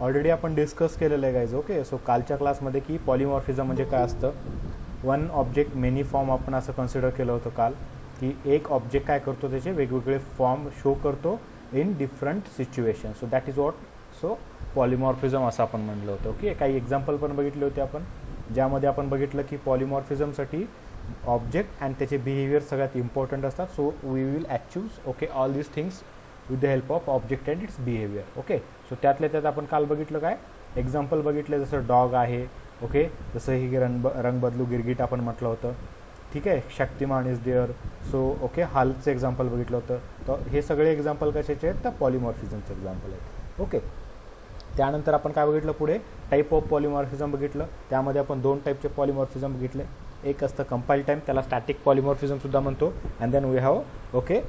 Already आपण discuss केलेलं आहे गाईज. ओके, सो कालच्या क्लासमध्ये की पॉलिमॉर्फिझम म्हणजे काय असतं. वन ऑब्जेक्ट मेनी फॉर्म आपण असं कन्सिडर केलं होतं काल, की एक ऑब्जेक्ट काय करतो त्याचे वेगवेगळे फॉर्म शो करतो in different situation. So that is what so polymorphism असं आपण म्हणलं होतं. ओके, काही एक्झाम्पल पण बघितले होते आपण, ज्यामध्ये आपण बघितलं की पॉलिमॉर्फिझमसाठी ऑब्जेक्ट अँड त्याचे बिहेवियर सगळ्यात इम्पॉर्टंट असतात. So we will achieve okay all these things with the help of object and its behaviour. Okay, so त्यातल्या त्यात आपण काल बघितलं काय एक्झाम्पल बघितले, जसं डॉग आहे. ओके, जसं ही रंग बदलू गिरगिट आपण म्हटलं होतं. ठीक आहे, Shaktimaan is there. So okay, हालचं एक्झाम्पल बघितलं होतं. तर हे सगळे एक्झाम्पल कशाचे आहेत तर पॉलिमॉर्फिझमचे एक्झाम्पल आहेत. ओके, त्यानंतर आपण काय बघितलं पुढे टाईप ऑफ पॉलिमॉर्फिझम बघितलं. त्यामध्ये आपण दोन टाईपचे पॉलिमॉर्फिझम बघितले. एक असतं कंपाईल टाईम, त्याला स्टॅटिक पॉलिमॉर्फिझम सुद्धा म्हणतो. And then we have okay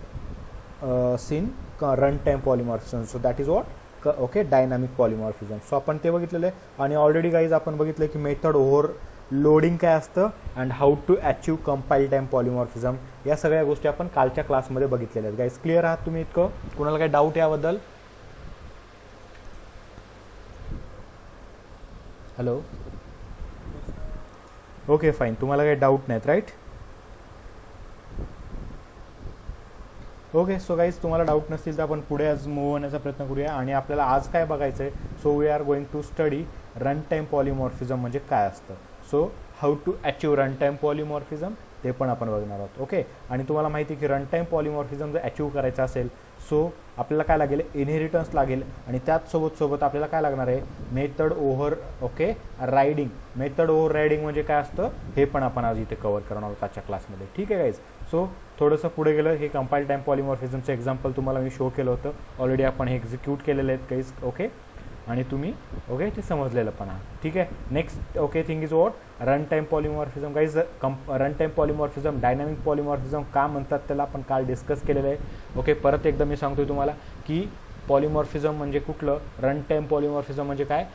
seen run time polymorphism. So that is what okay dynamic polymorphism. So आपण ते बघितलेलं आहे. आणि ऑलरेडी गाईज आपण बघितलं की मेथड ओव्हर लोडिंग काय असतं and how to achieve compile time polymorphism, या सगळ्या गोष्टी आपण कालच्या क्लासमध्ये बघितलेल्या आहेत. गाईज क्लिअर आहात तुम्ही इतकं? कुणाला काही डाऊट याबद्दल? हॅलो, ओके फाईन, तुम्हाला काही डाऊट नाहीत राईट? ओके, सो गाईज तुम्हाला डाऊट नसतील तर आपण पुढे आज मूव्ह होण्याचा प्रयत्न करूया. आणि आपल्याला आज काय बघायचं आहे, so we are going to study run time polymorphism म्हणजे काय असतं. So how to achieve run time polymorphism ते पण आपण बघणार आहोत. ओके, आणि तुम्हाला माहिती आहे की रन टाईम पॉलिमॉर्फिझम जर अचीव करायचं असेल सो आपल्याला काय लागेल, इनहेरिटन्स लागेल. आणि त्याच सोबत आपल्याला काय लागणार आहे, method over okay riding. Method over riding म्हणजे काय असतं हे पण आपण आज इथे कव्हर करणार आहोत आजच्या क्लासमध्ये. ठीक आहे गाईज, सो थोडंसं पुढे गेलं, हे कंपाईल टाईम पॉलिमॉर्फिझमचं एक्झाम्पल तुम्हाला मी शो केलं होतं. ऑलरेडी आपण हे एक्झिक्यूट केलेलं आहेत गाईज. ओके, आणि तुम्ही ओके ते समजलेलं पण आहे. ठीक आहे, next okay thing is what run time polymorphism. Guys run time polymorphism dynamic polymorphism का म्हणतात त्याला आपण काल डिस्कस केलेलं आहे. ओके, परत एकदा मी सांगतोय तुम्हाला की पॉलिमॉर्फिझम म्हणजे कुठलं, रन टाईम पॉलिमॉर्फिझम म्हणजे काय,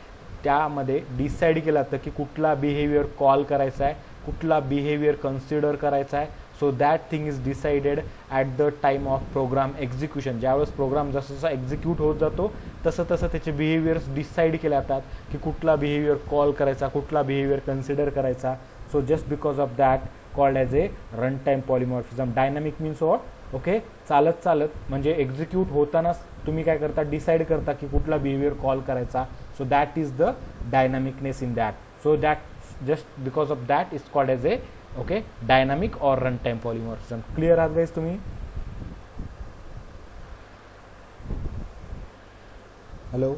त्यामध्ये डिसाईड केलं जातं की कुठला बिहेवियर कॉल करायचा आहे, कुठला बिहेवियर कन्सिडर करायचा आहे. So that thing is decided at the time of program execution. ज्यावेळेस प्रोग्राम जसं जसा एक्झिक्यूट होत जातो तसं तसं त्याचे बिहेवियर्स डिसाईड केले जातात की कुठला बिहेवियर कॉल करायचा, कुठला बिहेवियर कन्सिडर करायचा. So just because of that called as A run time polymorphism. Dynamic means what okay चालत म्हणजे एक्झिक्यूट होतानाच तुम्ही काय करता, डिसाईड करता की कुठला बिहेवियर कॉल करायचा. So that is the dynamicness in that. So that just because of that is called as a okay dynamic or run time polymorphism. Clear आहात गाईज तुम्ही? Hello,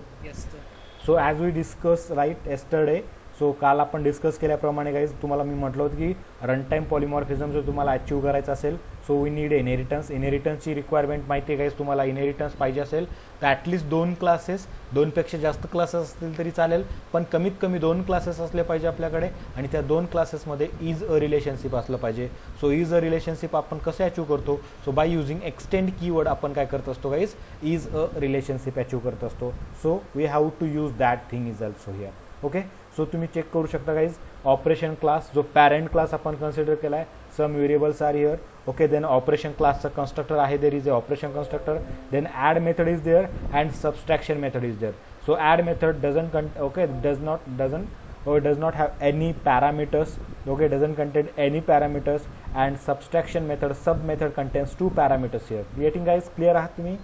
so as we discuss right yesterday, सो काल आपण discuss केल्याप्रमाणे guys तुम्हाला मी म्हटलं होतं की रन टाईम पॉलिमॉर्फिझम जर तुम्हाला अचीव करायचं असेल सो वी नीड इनहेरिटन्स. इनहेरिटन्सची रिक्वायरमेंट माहिती आहे गाईज तुम्हाला. इनहेरिटन्स पाहिजे असेल तर ॲटलिस्ट 2 क्लासेस, 2पेक्षा जास्त क्लासेस असतील तरी चालेल, पण कमीत कमी 2 क्लासेस असले पाहिजे आपल्याकडे. आणि त्या 2 क्लासेसमध्ये इज अ रिलेशनशिप असलं पाहिजे. सो इज अ रिलेशनशिप आपण कसं अचीव करतो, so by using extend keyword आपण काय करत असतो guys, is a relationship achieve करत असतो. So we have to use that thing is also here. Okay, so तुम्ही चेक करू शकता गाईज ऑपरेशन क्लास जो पॅरेंट क्लास आपण कन्सिडर केला आहे. Some variables are here. Okay, then operation क्लासचं कन्स्ट्रक्टर आहे, there is a operation constructor. Then add method is there and subtraction method is there. So add method does not have any parameters. Okay, doesn't contain any parameters. And subtraction method, sub method contains 2 parameters here. Getting guys? Clear आहात तुम्ही?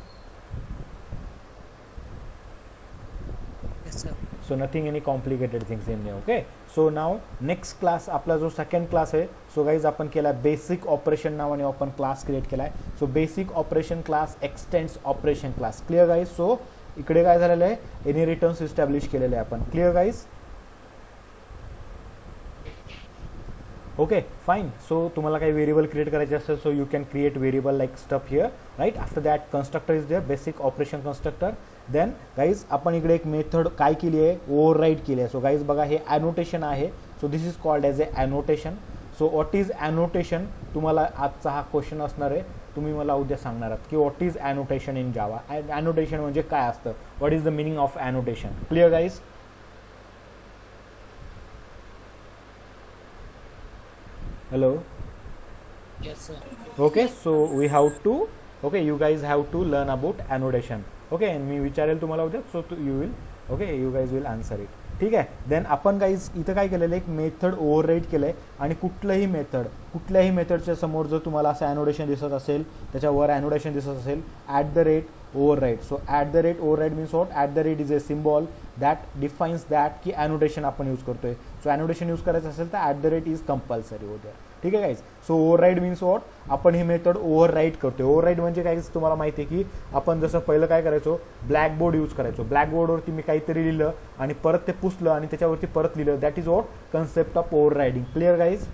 Yes sir. So nothing any complicated things in there. Okay, so now next class आपला जो second class आहे, so guys आपण केला basic operation नावाने आपण class create केला आहे. So basic operation class extends operation class. Clear guys? So इकडे काय झालेलं आहे, इनहेरिटन्स इस्टॅब्लिश केलेलं आहे आपण. Clear guys? Okay fine. So तुम्हाला काही व्हेरिएबल क्रिएट करायचे असेल so you can create variable like stuff here right. After that constructor is there, basic operation constructor. Then guys आपण इकडे एक मेथड काय केली आहे, ओव्हरराईड केली आहे. सो गाईज बघा हे ॲनोटेशन आहे. So this is called as A annotation. So what is annotation, तुम्हाला आजचा हा क्वेश्चन असणार आहे. तुम्ही मला उद्या सांगणार आहात की what is annotation in Java. Annotation म्हणजे काय असतं, what is the meaning of annotation. Clear guys? Hello. Yes sir. Okay, so we have to okay you guys have to learn about annotation. Okay, and मी विचारेल तुम्हाला उद्या, so you will okay, you guys will answer it. ठीक आहे. Then आपण guys इथं काय केलेलं आहे, एक मेथड ओव्हरराईड केलं आहे आणि कुठल्याही मेथडच्या समोर जर तुम्हाला असं ॲनोडेशन दिसत असेल, त्याच्यावर ॲनोडेशन दिसत असेल @ override. So @ override means what, @ is a symbol that defines that की ॲनोडेशन आपण यूज करतोय. सो ॲनोडेशन यूज करायचं असेल तर @ इज कंपल्सरी होत्या. ठीक आहे guys. So override means what, आपण ही मेथड ओव्हरराईड करतोय. ओव्हरराईड म्हणजे काय, तुम्हाला माहिती आहे की आपण जसं पहिलं काय करायचो, ब्लॅकबोर्ड यूज करायचो. ब्लॅकबोर्डवरती मी काहीतरी लिहिलं आणि परत ते पुसलं आणि त्याच्यावरती परत लिहिलं. That is what concept of overriding. Clear guys?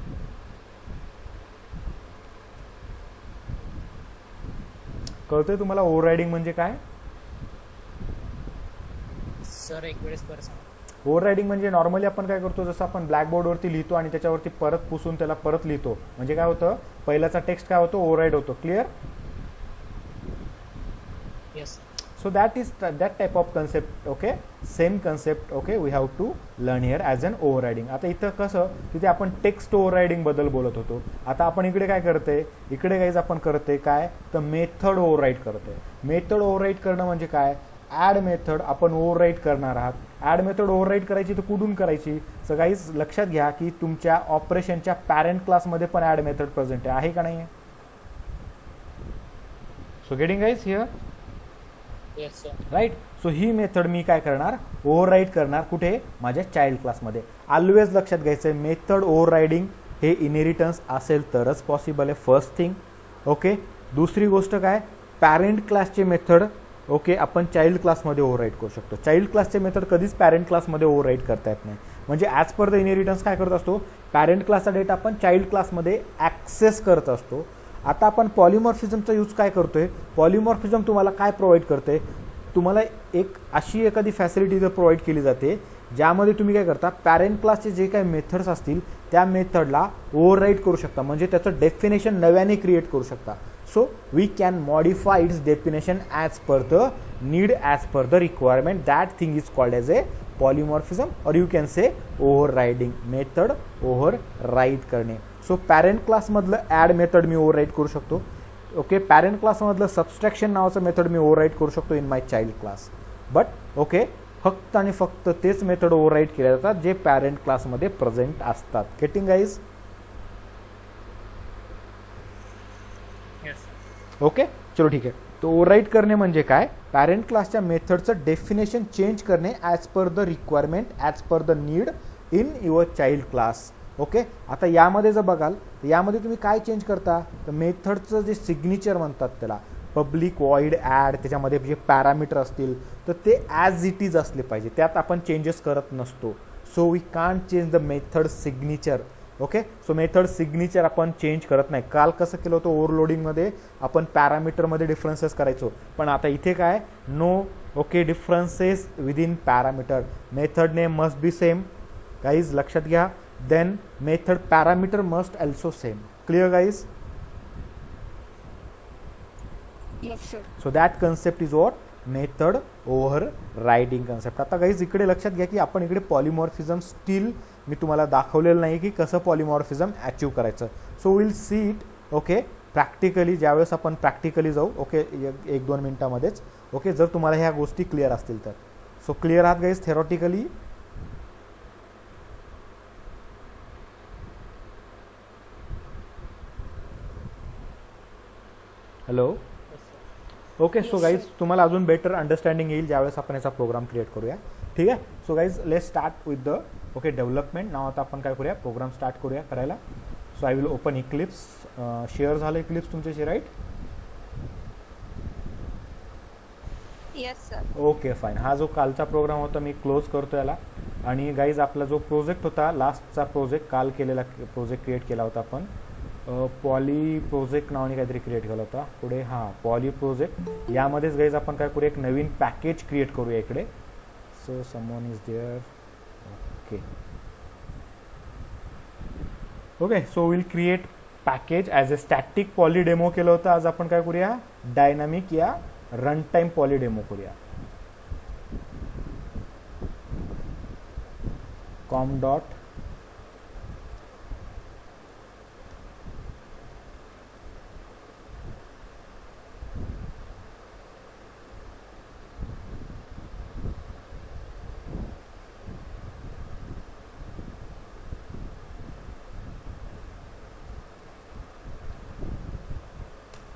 कळतंय तुम्हाला ओव्हररायडिंग म्हणजे काय? सर एक वेळेस परत सांगा. ओव्हररायडिंग म्हणजे नॉर्मली आपण काय करतो, जसं आपण ब्लॅकबोर्डवरती लिहितो आणि त्याच्यावरती परत पुसून त्याला परत लिहितो. म्हणजे काय होतं, पहिल्याचा टेक्स्ट काय होतो, ओव्हरराईड होतो. Clear? Yes. So that is that type of concept. Okay, same concept. Okay, we have to learn here as an overriding. आता इथं कसं, तिथे आपण टेक्स्ट ओव्हररायडिंग बद्दल बोलत होतो. आता आपण इकडे काय करते, इकडे काहीच आपण करते काय, तर मेथड ओव्हरराईड करते. मेथड ओव्हरराईड करणं म्हणजे काय, ॲड मेथड आपण ओव्हरराईड करणार आहात. ॲड मेथड ओव्हरराईड करायची तर कुठून करायची. सो गाईज लक्षात घ्या की तुमच्या ऑपरेशनच्या पॅरेंट क्लासमध्ये पण ॲड मेथड प्रेझेंट आहे का नाही. So getting guys here, yes sir. Right. So ही मेथड मी काय करणार, ओव्हरराईड करणार. कुठे, माझ्या चाइल्ड क्लासमध्ये. ऑलवेज लक्षात घ्यायचं आहे, मेथड ओव्हररायडिंग हे इनहेरिटन्स असेल तरच पॉसिबल आहे. First thing. ओके. दुसरी गोष्ट काय, पॅरेंट क्लासचे मेथड ओके आपण चाइल्ड क्लासमध्ये ओव्हरराईड करू शकतो. चाइल्ड क्लासचे मेथड कधीच पॅरेंट क्लासमध्ये ओव्हरराईड करता येत नाही. म्हणजे ॲज पर द इनहेरिटन्स काय करत असतो, पॅरेंट क्लासचा डेटा आपण चाइल्ड क्लासमध्ये ॲक्सेस करत असतो. आता आपण पॉलिमॉर्फिझमचा यूज काय करतोय, पॉलिमॉर्फिझम तुम्हाला काय प्रोव्हाइड करते, तुम्हाला एक अशी एखादी फॅसिलिटी जर प्रोव्हाइड केली जाते ज्यामध्ये तुम्ही काय करता, पॅरेंट क्लासचे जे काही मेथड्स असतील त्या मेथडला ओव्हरराईड करू शकता. म्हणजे त्याचं डेफिनेशन नव्याने क्रिएट करू शकता. So we can modify its definition as per the need, as per the requirement. That thing is called as a polymorphism or you can say overriding. Method override करणे. So parent क्लासमधलं add method मी override करू शकतो. ओके. Parent क्लासमधलं subtraction नावाचं method मी override करू शकतो in my child class. But okay, फक्त आणि फक्त तेच मेथड ओव्हरराईड केले जातात जे पॅरेंट क्लासमध्ये प्रेझेंट असतात. Getting guys? येस. ओके, चलो ठीक आहे. तो ओव्हरराईड करणे म्हणजे काय, पॅरेंट क्लासच्या मेथडचं डेफिनेशन चेंज करणे as per the requirement, as per the need in your child class. Okay. आता यामध्ये जर बघाल तर यामध्ये तुम्ही काय चेंज करता, तर मेथडचं जे सिग्नेचर म्हणतात त्याला, पब्लिक वॉइड ॲड, त्याच्यामध्ये जे पॅरामीटर असतील तर ते ॲज इट इज असले पाहिजे. त्यात आपण चेंजेस करत नसतो. So we can't change the method signature. Okay. So method signature आपण चेंज करत नाही. काल कसं केलं होतं, ओव्हरलोडिंगमध्ये आपण पॅरामीटरमध्ये डिफरन्सेस करायचो, पण आता इथे काय, no. Okay. Differences within parameter. Method name must be same. Guys लक्षात घ्या. then method parameter must also same. Clear guys? Yes sir. So that concept is what, method overriding concept. आता गाईज इकडे लक्षात घ्या की आपण इकडे पॉलिमॉर्फिझम स्टील मी तुम्हाला दाखवलेलं नाही की कसं पॉलिमॉर्फिझम अचीव करायचं. So will see it. Okay. Practically ज्यावेळेस आपण प्रॅक्टिकली जाऊ. ओके. 1-2 मिनिटामध्येच. ओके. जर तुम्हाला ह्या गोष्टी क्लिअर असतील तर. सो क्लिअर आहात guys theoretically? Hello. Okay. So guys तुम्हाला अजून बेटर अंडरस्टँडिंग येईल ज्यावेळेस आपण याचा प्रोग्राम क्रिएट करूया. ठीक आहे. So guys let start with the okay development. नाव आता आपण काय करूया, प्रोग्राम स्टार्ट करूया करायला. So I will open Eclipse. Share झालं इक्लिप्स तुमच्याशी, right? Yes sir. Okay fine. हा जो कालचा प्रोग्राम होता मी क्लोज करतो याला. आणि गाईज आपला जो प्रोजेक्ट होता, लास्टचा प्रोजेक्ट, काल केलेला प्रोजेक्ट क्रिएट केला होता आपण, पॉली प्रोजेक्ट नावाने काहीतरी क्रिएट केला होता. पुढे हां पॉली प्रोजेक्ट. यामध्येच गाईज आपण काय करूया, एक नवीन पॅकेज क्रिएट करूया इकडे. So someone is there. Okay. Okay. So will create package as a static poly demo केलं होतं. आज आपण काय करूया, डायनामिक या रन टाइम पॉली डेमो करूया. Com dot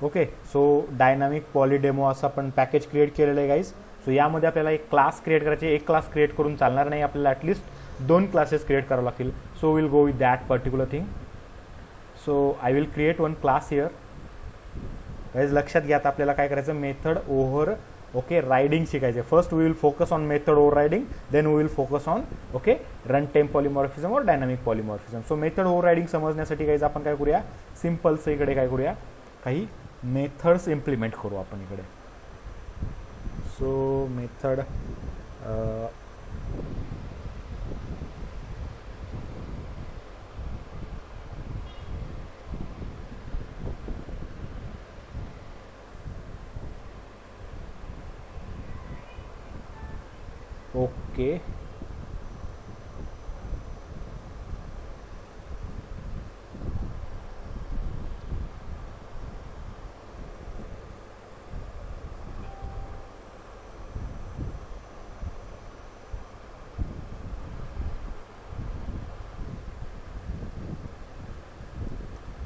okay. So dynamic poly demo असं आपण पॅकेज क्रिएट केलेलं आहे गाईज. सो यामध्ये आपल्याला एक क्लास क्रिएट करायचे. एक क्लास क्रिएट करून चालणार नाही, आपल्याला ॲटलिस्ट 2 क्लासेस क्रिएट करावे लागतील. So will go with that particular thing. So I will create 1 class here guys. लक्षात घ्या आता आपल्याला काय करायचं, मेथड ओव्हर ओके रायडिंग शिकायचे. First we will focus on method overriding, then we will focus on okay run time polymorphism or dynamic polymorphism. So method overriding समजण्यासाठी guys आपण काय करूया, सिम्पलचं इकडे काय करूया, काही मेथड्स इम्प्लिमेंट करू आपण इकडे. So method okay.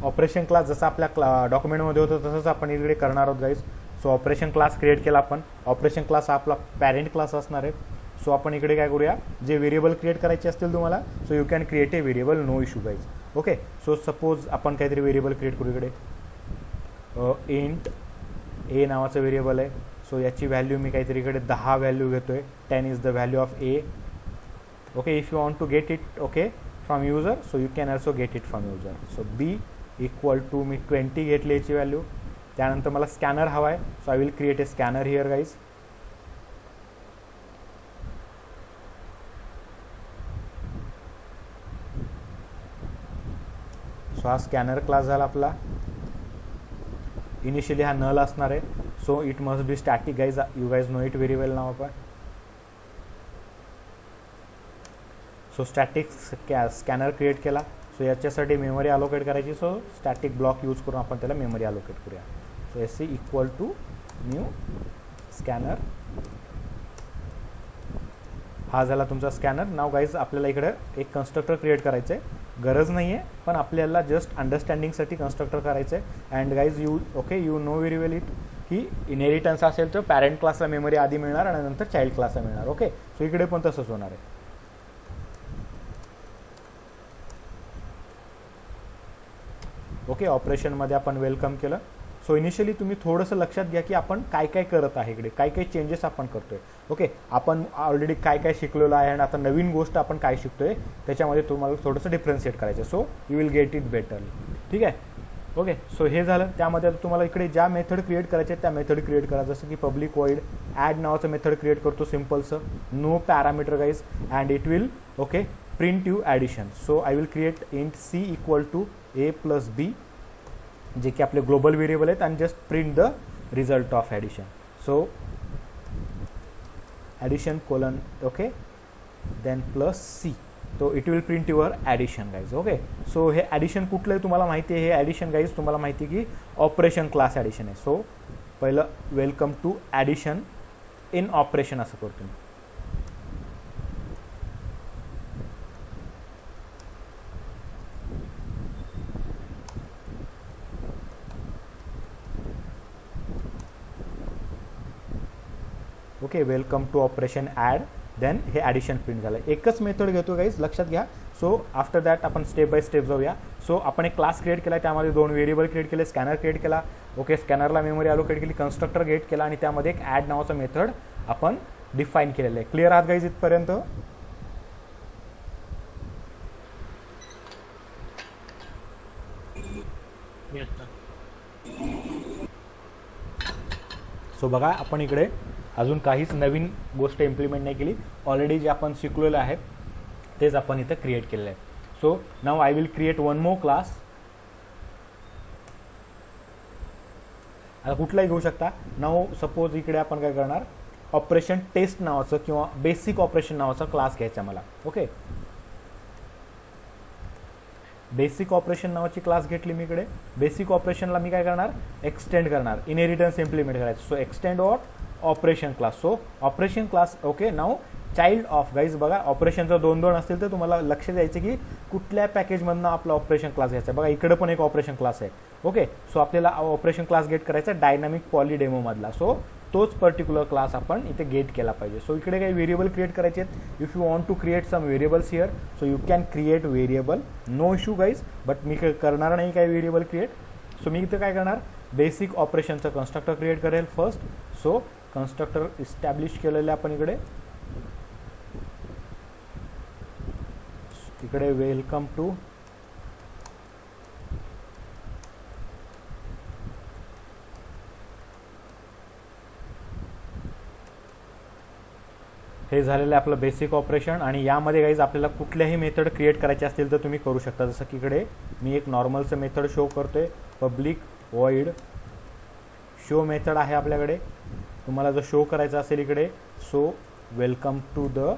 Operation class जसं आपल्या डॉक्युमेंटमध्ये होतं तसंच आपण इकडे करणार आहोत guys. So operation class create केला आपण. ऑपरेशन क्लास हा आपला पॅरेंट क्लास असणार आहे. सो आपण इकडे काय करूया, जे व्हेरिएबल क्रिएट करायचे असतील तुम्हाला, so you can create a variable, no issue guys. Okay. So suppose आपण काहीतरी व्हेरिएबल क्रिएट करू इकडे. इंट ए नावाचं व्हेरिएबल आहे. सो याची व्हॅल्यू मी काहीतरी इकडे 10 व्हॅल्यू घेतोय. 10 is the value of a. Okay. If you want to get it okay from user, so you can also get it from user. So b equal to मी 20 घेतली याची व्हॅल्यू. त्यानंतर मला स्कॅनर हवा आहे. So I will create a scanner here guys. So हा scanner class झाला आपला. इनिशियली हा नल असणार आहे. So it must be static guys, you guys know it very well now आपण. सो स्टॅटिक स्कॅनर क्रिएट केला. सो याच्यासाठी memory allocate करायची. सो स्टॅटिक ब्लॉक यूज करून आपण त्याला मेमरी अलोकेट करूया. So s c equal to new scanner. हा झाला तुमचा स्कॅनर. नाव गाईज आपल्याला इकडे एक कन्स्ट्रक्टर क्रिएट करायचं आहे. गरज नाही आहे, पण आपल्याला जस्ट अंडरस्टँडिंगसाठी कन्स्ट्रक्टर करायचं आहे. And guys you okay you know very well it की इनहेरिटन्स असेल तर पॅरेंट क्लासला मेमरी आधी मिळणार आणि नंतर चाइल्ड क्लासला मिळणार. ओके. सो इकडे पण तसंच होणार आहे. ओके. ऑपरेशनमध्ये आपण वेलकम केलं. सो इनिशियली तुम्ही थोडंसं लक्षात घ्या की आपण काय काय करत आहे इकडे, काय काय चेंजेस आपण करतोय. ओके. आपण ऑलरेडी काय काय शिकलेलो आहे आणि आता नवीन गोष्ट आपण काय शिकतोय त्याच्यामध्ये तुम्हाला थोडंसं डिफरन्शिएट करायचं. So you will get it better. ठीक आहे. ओके. सो हे झालं. त्यामध्ये तुम्हाला इकडे ज्या मेथड क्रिएट करायचे त्या मेथड क्रिएट करा. जसं की पब्लिक वॉइड ॲड नावाचं मेथड क्रिएट करतो सिम्पलचं, no parameter guys, and it will okay print you addition. So I will create int C equal to A plus B, जे की आपले ग्लोबल व्हेरिएबल आहेत, आणि just print the result of addition. So addition colon okay then plus C. तो it will print your addition guys. Okay. So हे addition कुठलं आहे तुम्हाला माहिती आहे. हे ॲडिशन गाईज तुम्हाला माहिती आहे की ऑपरेशन क्लास ॲडिशन आहे. सो पहिलं welcome to addition in operation असं करतो मी. Okay. Welcome to operation add, then हे ॲडिशन प्रिंट झालं. एकच मेथड घेतो गाईज, लक्षात घ्या. सो आफ्टर दॅट आपण स्टेप बाय स्टेप जाऊया. सो आपण एक क्लास क्रिएट केला, त्यामध्ये 2 व्हेरिएबल क्रिएट केले, स्कॅनर क्रिएट केला. ओके. स्कॅनरला मेमरी अलोकेट केली, कन्स्ट्रक्टर गेट केला, आणि त्यामध्ये एक ॲड नावाचं मेथड आपण डिफाईन केलेलं आहे. क्लिअर आहात गाईज इथपर्यंत. सो बघा आपण इकडे अजून काहीच नवीन गोष्ट इम्प्लिमेंट नाही केली. ऑलरेडी जे आपण शिकलेलं आहे तेच आपण इथे क्रिएट केलेलं आहे. So now I will create 1 more class. आता कुठलाही घेऊ शकता. नाव सपोज इकडे आपण काय करणार, ऑपरेशन टेस्ट नावाचं किंवा बेसिक ऑपरेशन नावाचा क्लास घ्यायचा मला. ओके. बेसिक ऑपरेशन नावाची क्लास घेतली मी इकडे. बेसिक ऑपरेशनला मी काय करणार, एक्सटेंड करणार, इनहेरिटन्स इम्प्लिमेंट करायचं. So extend or operation class. So operation class okay now child of. Guys बघा ऑपरेशनचं 2-2 असतील तर तुम्हाला लक्ष द्यायचं की कुठल्या पॅकेजमधनं आपला ऑपरेशन क्लास घ्यायचा. बघा इकडे पण एक ऑपरेशन क्लास आहे. ओके, सो आपल्याला ऑपरेशन क्लास गेट करायचा डायनामिक पॉली डेमो मधला. सो तोच पर्टिक्युलर क्लास आपण इथे गेट केला पाहिजे. सो इकडे काही व्हेरिएबल क्रिएट करायचे आहेत. If you want to create some variables here so you can create variable, no issue guys. But मी करणार नाही काही व्हेरिएबल क्रिएट. सो मी इथे काय करणार, बेसिक ऑपरेशनचं कन्स्ट्रक्टर क्रिएट करेल फर्स्ट. सो कन्स्ट्रक्टर इस्टॅब्लिश केलेले आपण इकडे वेलकम टू हे झालेलं आहे आपलं बेसिक ऑपरेशन. आणि यामध्ये गाईज आपल्याला कुठल्याही मेथड क्रिएट करायचे असतील तर तुम्ही करू शकता. जसं की इकडे मी एक नॉर्मलचं मेथड शो करतोय, पब्लिक वॉइड शो मेथड आहे आपल्याकडे. तुम्हाला जर शो करायचं असेल इकडे, so welcome to the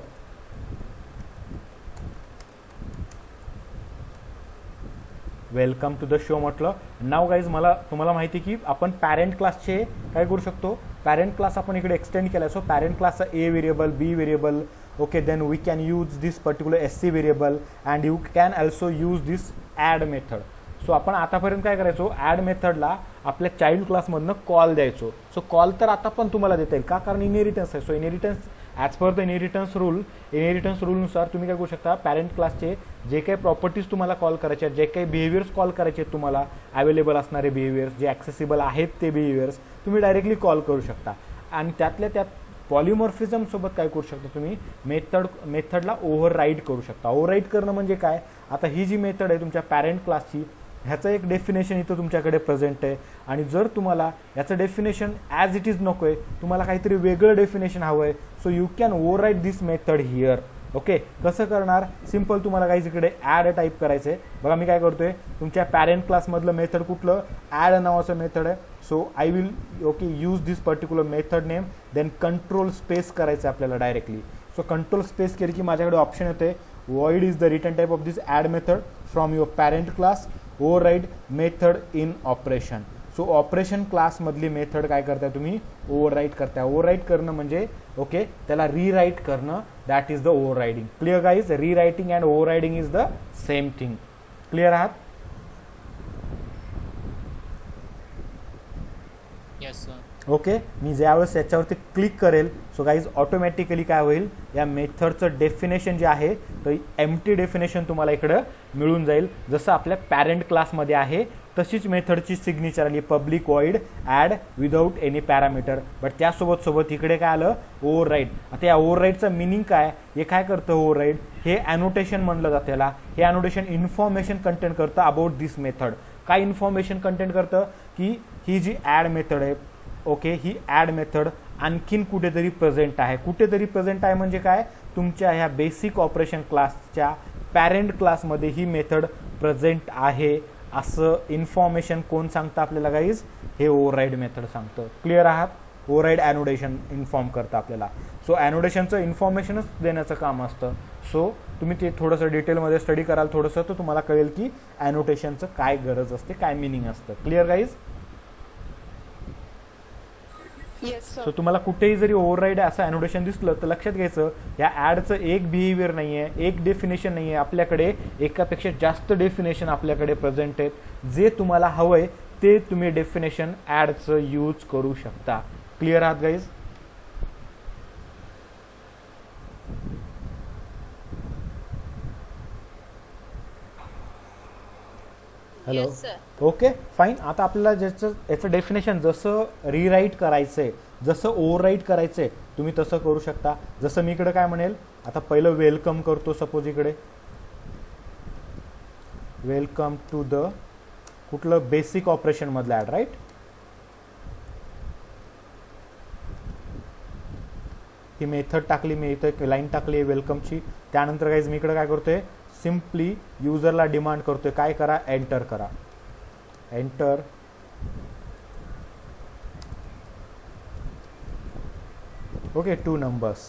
show म्हटलं. नाव गाईज तुम्हाला माहिती की आपण पॅरेंट क्लासचे काय करू शकतो, पॅरेंट क्लास आपण इकडे एक्सटेंड केला. सो पॅरेंट क्लासचा A variable, B variable, okay, then we can use this particular SC variable and you can also use this add method. So आपण आतापर्यंत काय करायचो, ॲड मेथडला आपल्या चाइल्ड क्लासमधनं कॉल द्यायचो. सो कॉल तर आता पण तुम्हाला देता येईल का, कारण इनहेरिटन्स आहे. So inheritance as per the inheritance रूलनुसार तुम्ही काय करू शकता, पॅरेंट क्लासचे जे काही प्रॉपर्टीज तुम्हाला कॉल करायचे आहेत, जे काही बिहेवियर्स कॉल करायचे आहेत, तुम्हाला अवेलेबल असणारे बिहेवियर्स, जे ॲक्सेसिबल आहेत ते बिहेवियर्स तुम्ही डायरेक्टली कॉल करू शकता. आणि त्यातल्या त्यात पॉलिमॉर्फिझम सोबत काय करू शकता तुम्ही, मेथडला ओव्हरराईड करू शकता. ओव्हरराईड करणं म्हणजे काय, आता ही जी मेथड आहे तुमच्या पॅरेंट क्लासची, ह्याचं एक डेफिनेशन इथं तुमच्याकडे प्रेझेंट आहे. आणि जर तुम्हाला याचं डेफिनेशन ॲज इट इज नको आहे, तुम्हाला काहीतरी वेगळं डेफिनेशन हवं आहे, so you can override this method here. Okay, कसं करणार, सिम्पल तुम्हाला काहीच इकडे ॲड टाईप करायचं आहे. बघा मी काय करतोय, तुमच्या पॅरेंट क्लासमधलं मेथड कुठलं, ॲड नावाचं मेथड आहे. So I will use this particular method name, then control space करायचं आपल्याला डायरेक्टली. सो कंट्रोल स्पेस केली की माझ्याकडे ऑप्शन येते, void is the return type of this add method from your parent class, override method in operation. So operation class मधली method काय करताय तुम्ही, ओव्हरराईट करताय. ओव्हरराईट करणं म्हणजे ओके, त्याला रीराईट करणं, that is the overriding. Clear guys, rewriting and overriding is the same thing. Clear आहात? Yes sir. ओके, मी ज्यावेळेस याच्यावरती क्लिक करेल, सो गाईज ऑटोमॅटिकली काय होईल, या मेथडचं डेफिनेशन जे आहे तर एम्प्टी डेफिनेशन तुम्हाला इकडं मिळून जाईल. जसं आपल्या पॅरेंट क्लासमध्ये आहे तशीच मेथडची सिग्नेचर आली, public void add without any parameter. But त्यासोबत इकडे काय आलं, ओव्हरराईड. आता या ओव्हरराईडचं मिनिंग काय, हे काय करतं ओव्हरराईड, हे अॅनोटेशन म्हणलं जातं त्याला. हे अॅनोटेशन इन्फॉर्मेशन कंटेंट करतं अबाउट दिस मेथड. काय इन्फॉर्मेशन कंटेंट करतं की ही जी ॲड मेथड आहे, ओके, ही ॲड मेथड आणखीन कुठेतरी प्रेझेंट आहे. कुठेतरी प्रेझेंट आहे म्हणजे काय, तुमच्या ह्या बेसिक ऑपरेशन क्लासच्या पॅरेंट क्लासमध्ये ही मेथड प्रेझेंट आहे असं इन्फॉर्मेशन कोण सांगतं आपल्याला गाईज, हे ओव्हरराईड मेथड सांगतं. क्लिअर आहात? ओव्हरराईड ॲनोडेशन इन्फॉर्म करतं आपल्याला. सो ॲनोडेशनचं इन्फॉर्मेशनच देण्याचं काम असतं. सो तुम्ही ते थोडंसं डिटेलमध्ये स्टडी कराल थोडंसं, तर तुम्हाला कळेल की ॲनोटेशनचं काय गरज असते, काय मिनिंग असतं. Clear guys? सो तुम्हाला कुठेही जरी ओव्हरराईड असं अॅनोटेशन दिसलं तर लक्षात घ्यायचं, या ॲडचं एक बिहेवियर नाही आहे, एक डेफिनेशन नाही आहे, आपल्याकडे एकापेक्षा जास्त डेफिनेशन आपल्याकडे प्रेझेंट आहेत. जे तुम्हाला हवंय ते तुम्ही डेफिनेशन ॲडचं यूज करू शकता. क्लिअर आहात गाईज? Hello, okay fine. आता आपल्याला याचं डेफिनेशन जसं रीराईट करायचंय, जसं ओव्हरराईट करायचंय, तुम्ही तसं करू शकता. जसं मी इकडे काय म्हणेल, आता पहिलं वेलकम करतो. सपोज इकडे वेलकम टू द कुठलं बेसिक ऑपरेशन मधलं ॲड, राईट. ही मेथड टाकली मी, इथं लाईन टाकली वेलकमची. त्यानंतर गाईज मी इकडे काय करतोय, सिम्पली युजरला डिमांड करतोय काय करा, एंटर करा. एंटर. Okay, 2 numbers.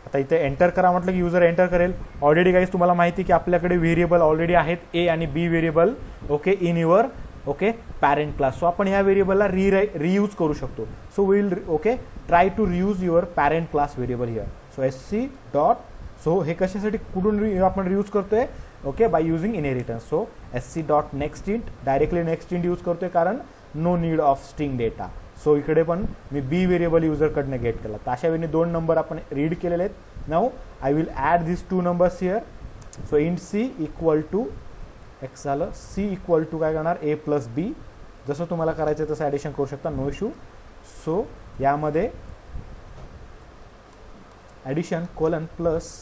आता इथे एंटर करा म्हटलं की युजर एंटर करेल. ऑलरेडी गाईज तुम्हाला माहिती की आपल्याकडे व्हेरिएबल ऑलरेडी आहेत, ए आणि B variable, okay, in your okay parent class. So आपण ह्या व्हेरिएबलला रियूज करू शकतो. So will okay try to reuse your parent class variable here. So SC dot, so हे कशासाठी कुठून आपण यूज करतोय, okay, by using inheritance. So SC dot next int, directly next int use करतोय कारण no need of string data. So इकडे पण मी बी variable युजरकडनं gate केला. तर अशा वेळी 2 नंबर आपण रीड केलेले आहेत. Now I will add this 2 numbers here. So int C equal to x झालं, C इक्वल टू काय करणार A प्लस बी. जसं तुम्हाला करायचं तसं ॲडिशन करू शकता, नो इश्यू. सो यामध्ये ॲडिशन कोलन प्लस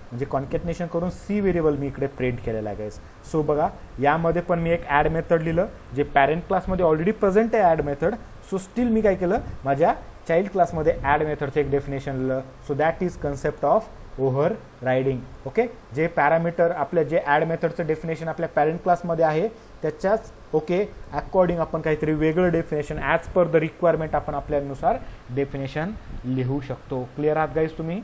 म्हणजे कॉन्कॅटनेशन करून C व्हेरिएबल मी इकडे प्रिंट केलेला आहे गाईज. सो बघा यामध्ये पण मी एक ॲड मेथड लिहिलं जे पॅरेंट क्लासमध्ये ऑलरेडी प्रेझेंट आहे ॲड मेथड. सो स्टील मी काय केलं, माझ्या चाइल्ड क्लासमध्ये ॲड मेथडचं एक डेफिनेशन लिहिलं. So that is concept of over riding. Okay, जे पॅरामीटर आपल्या जे ॲड मेथडचं डेफिनेशन आपल्या पॅरेंट क्लासमध्ये आहे त्याच्याच ओके अकॉर्डिंग आपण काहीतरी वेगळं definition as per the requirement आपण आपल्यानुसार डेफिनेशन लिहू शकतो. क्लिअर आहात गाईज तुम्ही?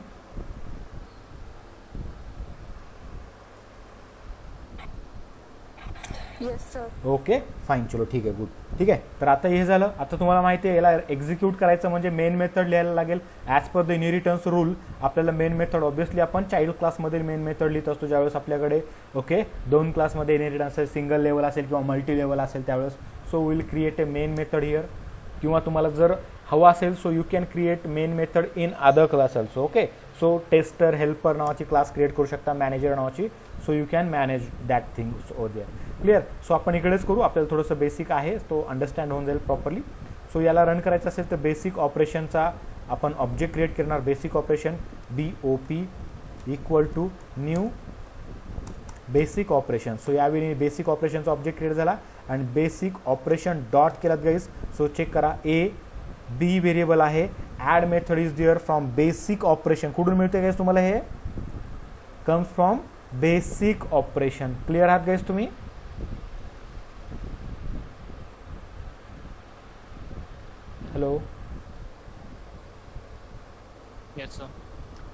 Yes, sir. ओके फाईन, चलो ठीक आहे, गुड. ठीक आहे, तर आता हे झालं. आता तुम्हाला माहिती आहे याला एक्झिक्यूट करायचं म्हणजे मेन मेथड लिहायला लागेल. As per the inheritance rule आपल्याला मेन मेथड ऑब्व्हियसली आपण चाइल्ड क्लासमध्ये मेन मेथड लिहित असतो ज्यावेळेस आपल्याकडे ओके 2 क्लासमध्ये इनहेरिटन्स असेल, सिंगल लेवल असेल किंवा मल्टी लेवल असेल त्यावेळेस. So will create a main method here, किंवा तुम्हाला जर हवा असेल so you can create main method in other class also. Okay, so tester helper नावाची क्लास क्रिएट करू शकता, मॅनेजर नावाची. So you can manage that things over there. Clear? So आपण इकडेच करू, आपल्याला थोडंसं बेसिक आहे तो अंडरस्टँड होऊन जाईल प्रॉपरली. सो याला रन करायचं असेल तर बेसिक ऑपरेशनचा आपण ऑब्जेक्ट क्रिएट करणार. Basic operation BOP equal to new basic operation. So यावेळी बेसिक ऑपरेशनचा ऑब्जेक्ट क्रिएट झाला आणि बेसिक ऑपरेशन डॉट केलात गाईज. सो चेक करा, B व्हेरिएबल आहे. Add method is there from basic operation. कुठून मिळते गाईज तुम्हाला हे? Comes from basic operation. Clear आहात गाईज तुम्ही? Hello, Yes, sir.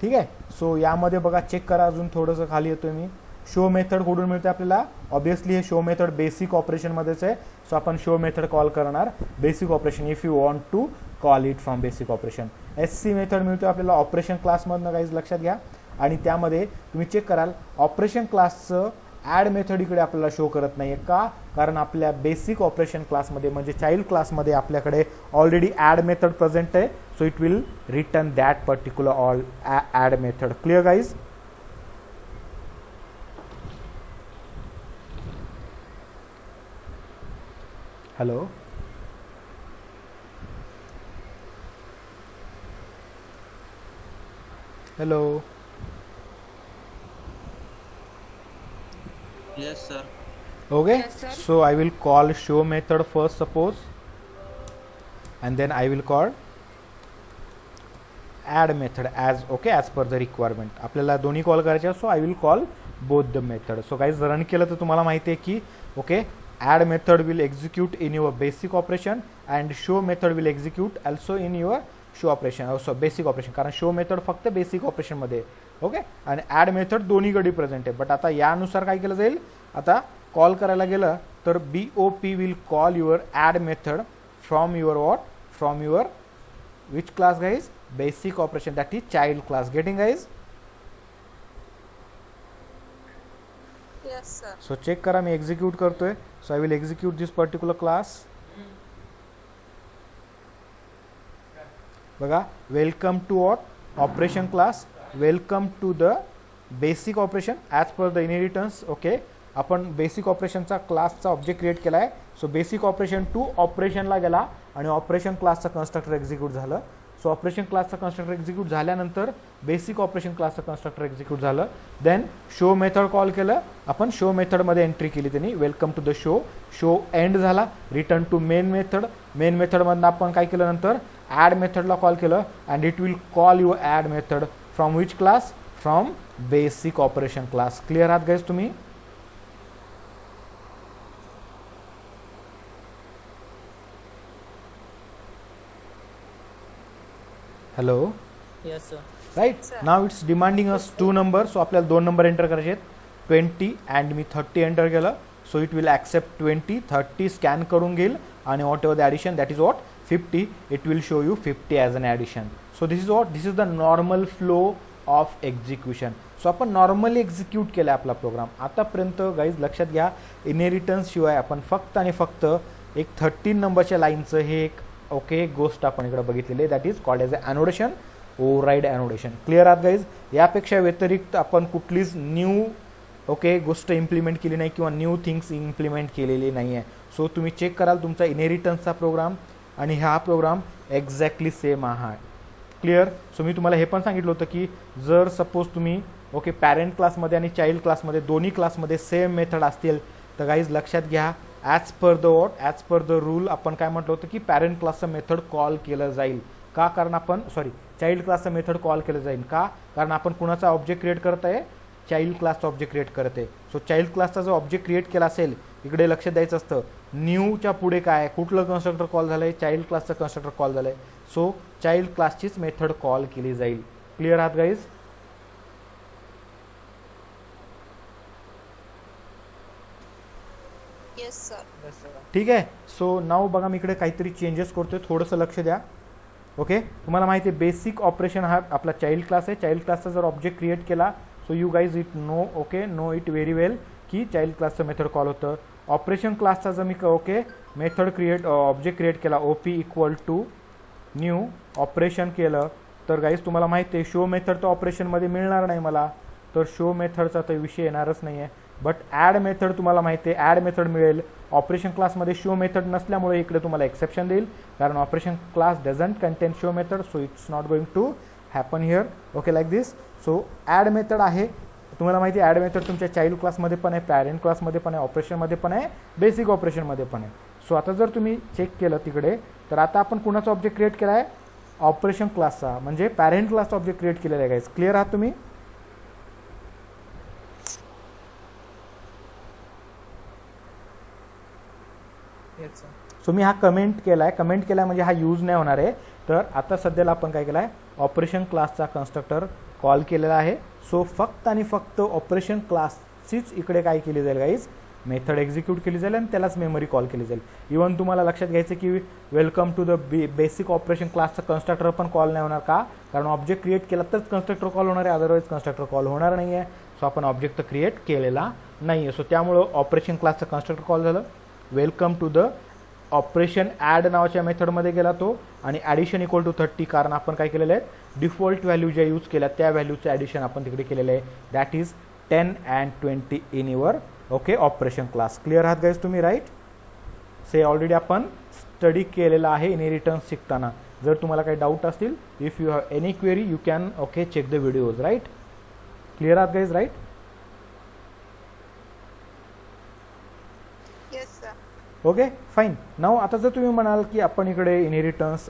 ठीक आहे. सो यामध्ये बघा चेक करा, अजून थोडंसं खाली येतोय मी. शो मेथड कुठून मिळते आपल्याला? ऑब्विसली हे शो मेथड बेसिक ऑपरेशनमध्येच आहे. सो आपण शो मेथड कॉल करणार basic operation if you want to call it from basic operation. SC method मिळतो आपल्याला ऑपरेशन क्लासमधनं, काहीच लक्षात घ्या. आणि त्यामध्ये तुम्ही चेक कराल ऑपरेशन क्लासचं ॲड मेथड इकडे आपल्याला शो करत नाही आहे. का? कारण आपल्या बेसिक ऑपरेशन क्लासमध्ये म्हणजे चाइल्ड क्लासमध्ये आपल्याकडे ऑलरेडी ॲड मेथड प्रेझेंट आहे. So it will return that particular all add method. Clear guys? Hello, hello. Yes, sir. Okay, Yes, sir. so I will call show method first, suppose, and then I will call add method as per the requirement. आपल्याला दोन्ही call करायचे, so I will call both the method. So guys, run केलं तर तुम्हाला माहिती आहे की okay add method will execute in your basic operation and show method will execute also in your show operation, also basic operation, कारण show method फक्त basic operation मध्ये okay आणि ॲड मेथड दोन्हीकडे प्रेझेंट आहे. बट आता यानुसार काय केलं जाईल, आता कॉल करायला गेलं तर BOP will call your add method from your what, from your which class guys? Basic operation, that is child class. Getting guys? Yes, sir. So check करा, मी एक्झिक्यूट करतोय. So I will execute this particular class. बघा, welcome to what operation class, welcome to the basic operation as per the inheritance. Okay, आपण basic ऑपरेशनचा क्लासचा object create केला आहे. So basic operation to ऑपरेशनला गेला आणि ऑपरेशन क्लासचा कन्स्ट्रक्टर एक्झिक्यूट झालं. सो ऑपरेशन क्लासचा कन्स्ट्रक्टर एक्झिक्यूट झाल्यानंतर बेसिक ऑपरेशन क्लासचं कन्स्ट्रक्टर एक्झिक्यूट झालं. देन शो मेथड कॉल केलं आपण, शो मेथडमध्ये एंट्री केली त्यांनी, welcome to the show. Show end झाला, return to main method. Main मेथडमधनं आपण काय केलं नंतर ॲड मेथडला कॉल केलं and it will call your add method from which class? From basic operation class. Clear आहात गाईज तुम्ही? Hello, Yes, sir. Right? Now it's demanding as 2 number. So आपल्याला 2 नंबर एंटर करायचे आहेत, 20 अँड मी 30 enter केलं. So it will accept 20, 30 scan करून घेईल आणि whatever the addition that is what 50, it will show you 50 as an addition. So this is what, this is the normal flow of execution. So आपण normally execute केला आपला programme आतापर्यंत. Guys लक्षात घ्या, inheritance शिवाय आपण फक्त आणि फक्त एक 13 नंबरच्या लाईनचं हे एक ओके गोष्ट आपण इकडे बघितलेली आहे, that is called as a annotation, override annotation. Clear आहात गाईज? यापेक्षा व्यतिरिक्त आपण कुठलीच न्यू ओके गोष्ट इम्प्लिमेंट केली नाही किंवा न्यू थिंग्स इम्प्लिमेंट केलेली नाही आहे. सो तुम्ही चेक कराल तुमचा इनहेरिटन्सचा प्रोग्राम आणि हा प्रोग्राम एक्झॅक्टली सेम आहे. क्लिअर? सो मी तुम्हाला हे पण सांगितलं होतं की जर सपोज तुम्ही ओके पॅरेंट क्लासमध्ये आणि चाइल्ड क्लासमध्ये दोन्ही क्लासमध्ये सेम मेथड असतील तर गाईज लक्षात घ्या, ॲज पर द रूल आपण काय म्हटलं होतं की पॅरेंट क्लासचं मेथड कॉल केलं जाईल. का? कारण आपण चाइल्ड क्लासचं मेथड कॉल केलं जाईल. का? कारण आपण कुणाचा ऑब्जेक्ट क्रिएट करत आहे? चाइल्ड क्लासचा ऑब्जेक्ट क्रिएट करत आहे. सो चाइल्ड क्लासचा जो ऑब्जेक्ट क्रिएट केला असेल इकडे लक्ष द्यायचं असतं, न्यूच्या पुढे काय आहे, कुठलं कन्स्ट्रक्टर कॉल झालं आहे? चाइल्ड क्लासचं कन्स्ट्रक्टर कॉल झालं आहे. सो चाइल्ड क्लासचीच मेथड कॉल केली जाईल. क्लिअर आहात guys? Yes, sir. Yes, sir. ठीक आहे. सो नाव बघा मी इकडे काहीतरी चेंजेस करतोय, थोडंसं लक्ष द्या. ओके, तुम्हाला माहिती आहे बेसिक ऑपरेशन हा आपला चाइल्ड क्लास आहे. चाइल्ड क्लासचा जर ऑब्जेक्ट क्रिएट केला so you guys it know it very well की चाइल्ड क्लासचं मेथड कॉल होतं. ऑपरेशन क्लासचा जर मी ओके मेथड ऑब्जेक्ट क्रिएट केला OP equal to new operation केलं तर गाईज तुम्हाला माहिती आहे शो मेथड तर ऑपरेशनमध्ये मिळणार नाही मला, तर शो मेथडचा तर विषय येणारच नाही आहे. बट ॲड मेथड तुम्हाला माहिती आहे ॲड मेथड मिळेल. ऑपरेशन क्लासमध्ये शो मेथड नसल्यामुळे इकडे तुम्हाला एक्सेप्शन देईल, कारण operation class doesn't contain show method, so it's not going to happen here. Okay, like this. So add method आहे, तुम्हाला माहिती आहे ॲड मेथड तुमच्या चाइल्ड क्लासमध्ये पण आहे, पॅरेंट क्लासमध्ये पण आहे, ऑपरेशनमध्ये पण आहे, बेसिक ऑपरेशनमध्ये पण आहे. सो आता जर तुम्ही चेक केलं तिकडे तर आता आपण कुणाचा ऑब्जेक्ट क्रिएट केला आहे? ऑपरेशन क्लासचा, म्हणजे पॅरेंट क्लासचा ऑब्जेक्ट क्रिएट केलेला आहे. गाईज क्लिअर आहात तुम्ही? Yes, sir. सो मी हा कमेंट केला म्हणजे हा यूज नाही होणार आहे. तर आता सध्याला आपण काय केलं आहे? ऑपरेशन क्लासचा कन्स्ट्रक्टर कॉल केलेला आहे. सो फक्त आणि फक्त ऑपरेशन क्लासचीच इकडे काय केली जाईल गाईज? मेथड एक्झिक्यूट केली जाईल आणि त्यालाच मेमरी कॉल केली जाईल. इव्हन तुम्हाला लक्षात घ्यायचं की welcome to the basic operation क्लासचा कन्स्ट्रक्टर पण कॉल नाही होणार. का? कारण ऑब्जेक्ट क्रिएट केला तरच कन्स्ट्रक्टर कॉल होणार आहे, अदरवाईज कन्स्ट्रक्टर कॉल होणार नाही आहे. सो आपण ऑब्जेक्ट तर क्रिएट केलेला नाही आहे. सो त्यामुळं ऑपरेशन क्लासचं कन्स्ट्रक्टर कॉल झालं. Welcome to the operation add नावाच्या मेथडमध्ये गेला तो, आणि ॲडिशन इक्वल टू 30 कारण आपण काय केलेलं आहे डिफॉल्ट व्हॅल्यू ज्या यूज केल्या त्या व्हॅल्यूचं ॲडिशन आपण तिकडे केलेलं आहे, that is 10 and 20 in your okay operation class. Clear आहात गाईज तुम्ही? राईट. से ऑलरेडी आपण स्टडी केलेला आहे इनहेरिटन्स शिकताना. जर तुम्हाला काही डाऊट असतील, if you have any query you can okay check the videos. Right. Clear आहात guys? Right. Yes, sir. Okay fine. Now आता जर तुम्ही म्हणाल की आपण इकडे इनहेरिटन्स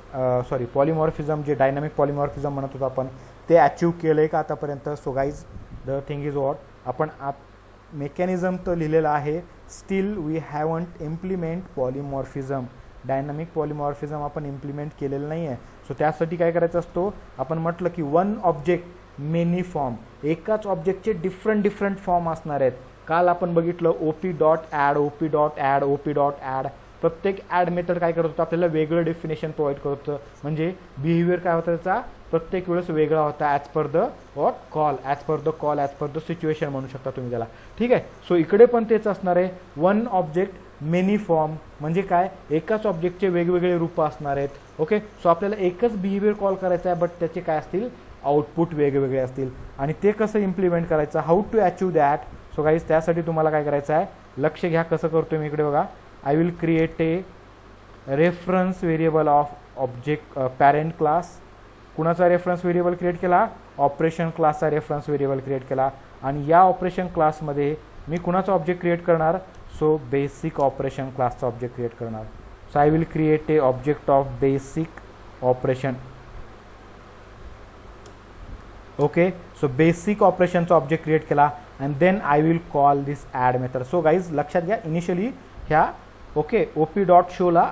पॉलिमॉर्फिझम जे डायनामिक पॉलिमॉर्फिझम म्हणत होतो आपण ते अचीव केलं आहे का आतापर्यंत? So guys the thing is what, आपण मेकॅनिझम तर लिहिलेलं आहे, still we haven't implement polymorphism. Dynamic polymorphism आपण इम्प्लिमेंट केलेलं नाही आहे. सो त्यासाठी काय करायचं असतो, आपण म्हटलं की वन ऑब्जेक्ट मेनी फॉर्म, एकाच ऑब्जेक्टचे डिफरंट फॉर्म असणार आहेत. काल आपण बघितलं OP dot add, OP dot add, OP dot add. प्रत्येक ॲड मेथड काय करत होतं, आपल्याला वेगळं डेफिनेशन प्रोव्हाइड करत होतं, म्हणजे बिहेवियर काय होता त्याचा प्रत्येक वेळेस वेगळा होता as per the what call, as per the situation म्हणू शकता तुम्ही त्याला. ठीक आहे. सो इकडे पण तेच असणार आहे, वन ऑब्जेक्ट मेनी फॉर्म म्हणजे काय, एकाच ऑब्जेक्टचे वेगवेगळे रूप असणार आहेत. ओके. सो आपल्याला एकच बिहेवियर कॉल करायचा आहे, बट त्याचे काय असतील आउटपुट वेगवेगळे असतील, आणि ते कसं इम्प्लिमेंट करायचं, how to achieve that. So guys त्यासाठी तुम्हाला काय करायचं आहे, लक्ष घ्या कसं करतोय मी. इकडे बघा, I will create a reference variable of object parent class. कुणाचा रेफरन्स व्हेरिएबल क्रिएट केला? ऑपरेशन क्लासचा रेफरन्स व्हेरिएबल क्रिएट केला, आणि या ऑपरेशन क्लासमध्ये मी कुणाचा ऑब्जेक्ट क्रिएट करणार? सो बेसिक ऑपरेशन क्लासचा ऑब्जेक्ट क्रिएट करणार. So I will create a object of basic operation. Okay. So basic ऑपरेशनचा ऑब्जेक्ट क्रिएट केला, and then I will call this add method. So guys लक्षात घ्या, initially ह्या okay OP dot शोला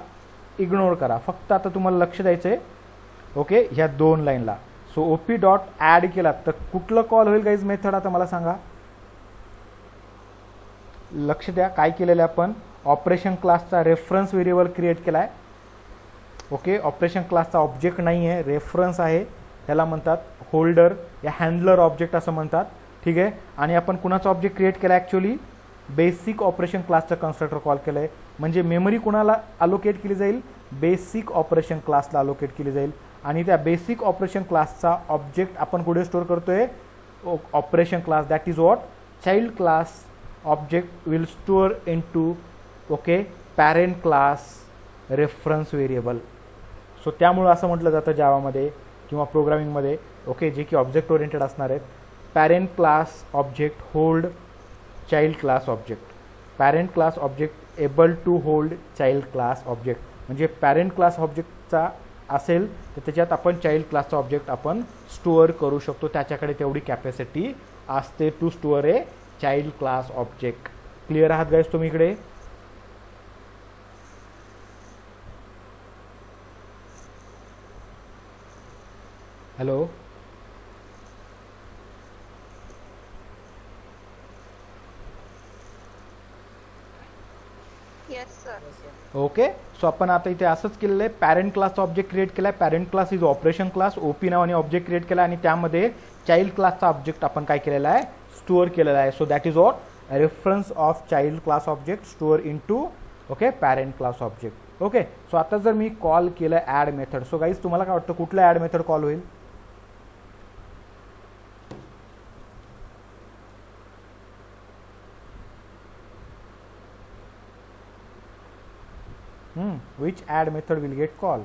ignore करा, फक्त आता तुम्हाला लक्ष द्यायचं आहे ओके ह्या दोन लाईनला. सो ओपी डॉट ॲड केला तर कुठलं कॉल होईल गाईज मेथड, आता मला सांगा. लक्ष द्या काय केलेलं आहे आपण, ऑपरेशन क्लासचा रेफरन्स व्हेरिएबल क्रिएट केला आहे, ओके ऑपरेशन क्लासचा ऑब्जेक्ट नाही आहे, रेफरन्स आहे, त्याला म्हणतात होल्डर या हँडलर ऑब्जेक्ट असं म्हणतात. ठीक आहे. आणि आपण कुणाचा ऑब्जेक्ट क्रिएट केला ॲक्च्युली बेसिक ऑपरेशन क्लासचं कन्स्ट्रक्टर कॉल केलं आहे. म्हणजे मेमरी कुणाला अलोकेट केली जाईल, बेसिक ऑपरेशन क्लासला अलोकेट केली जाईल. आणि त्या बेसिक ऑपरेशन क्लासचा ऑब्जेक्ट आपण कुठे स्टोअर करतोय, operation class, that is what child class object will store into okay parent class reference variable. So त्यामुळं असं म्हटलं जातं जावामध्ये किंवा प्रोग्रामिंगमध्ये ओके जे की ऑब्जेक्ट ओरिएंटेड असणार आहेत. Parent class object hold child class object, parent class object able to hold child class object. म्हणजे पॅरेंट क्लास ऑब्जेक्टचा असेल तर त्याच्यात आपण चाइल्ड क्लासचा ऑब्जेक्ट आपण स्टोअर करू शकतो, त्याच्याकडे तेवढी कॅपॅसिटी असते to store a child class object. Clear आहात गाईज तुम्ही इकडे? Hello Yes, sir. Yes, sir. Okay. So आपण आता इथे असंच केलेलं आहे, पॅरेंट क्लासचा ऑब्जेक्ट क्रिएट केला आहे. Parent class is operation class, OP नावाने ऑब्जेक्ट क्रिएट केला आणि त्यामध्ये चाइल्ड क्लासचा ऑब्जेक्ट आपण काय केलेला आहे, स्टोअर केलेला आहे. So that is what reference of child class object store into okay parent class object. Okay. So आता जर मी कॉल केलं ॲड मेथड, सो गाईज तुम्हाला काय वाटतं कुठलं ॲड मेथड कॉल होईल? Which add method will get call?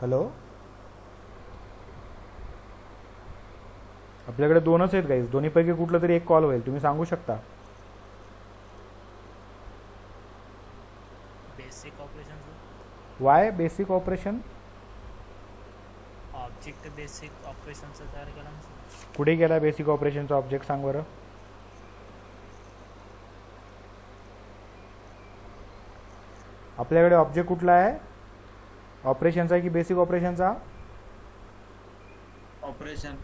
Hello आपल्याकडे दोनच आहेत गाईज, दोन्हीपैकी कुठलं तरी एक कॉल होईल, तुम्ही सांगू शकता. Basic operation why basic operation? Object basic ऑपरेशनचं तयार केला ना सर. कुठे गेला बेसिक ऑपरेशनचा ऑब्जेक्ट सांग बरं. आपल्याकडे ऑब्जेक्ट कुठला आहे, ऑपरेशनचा की बेसिक ऑपरेशनचा? ऑपरेशन.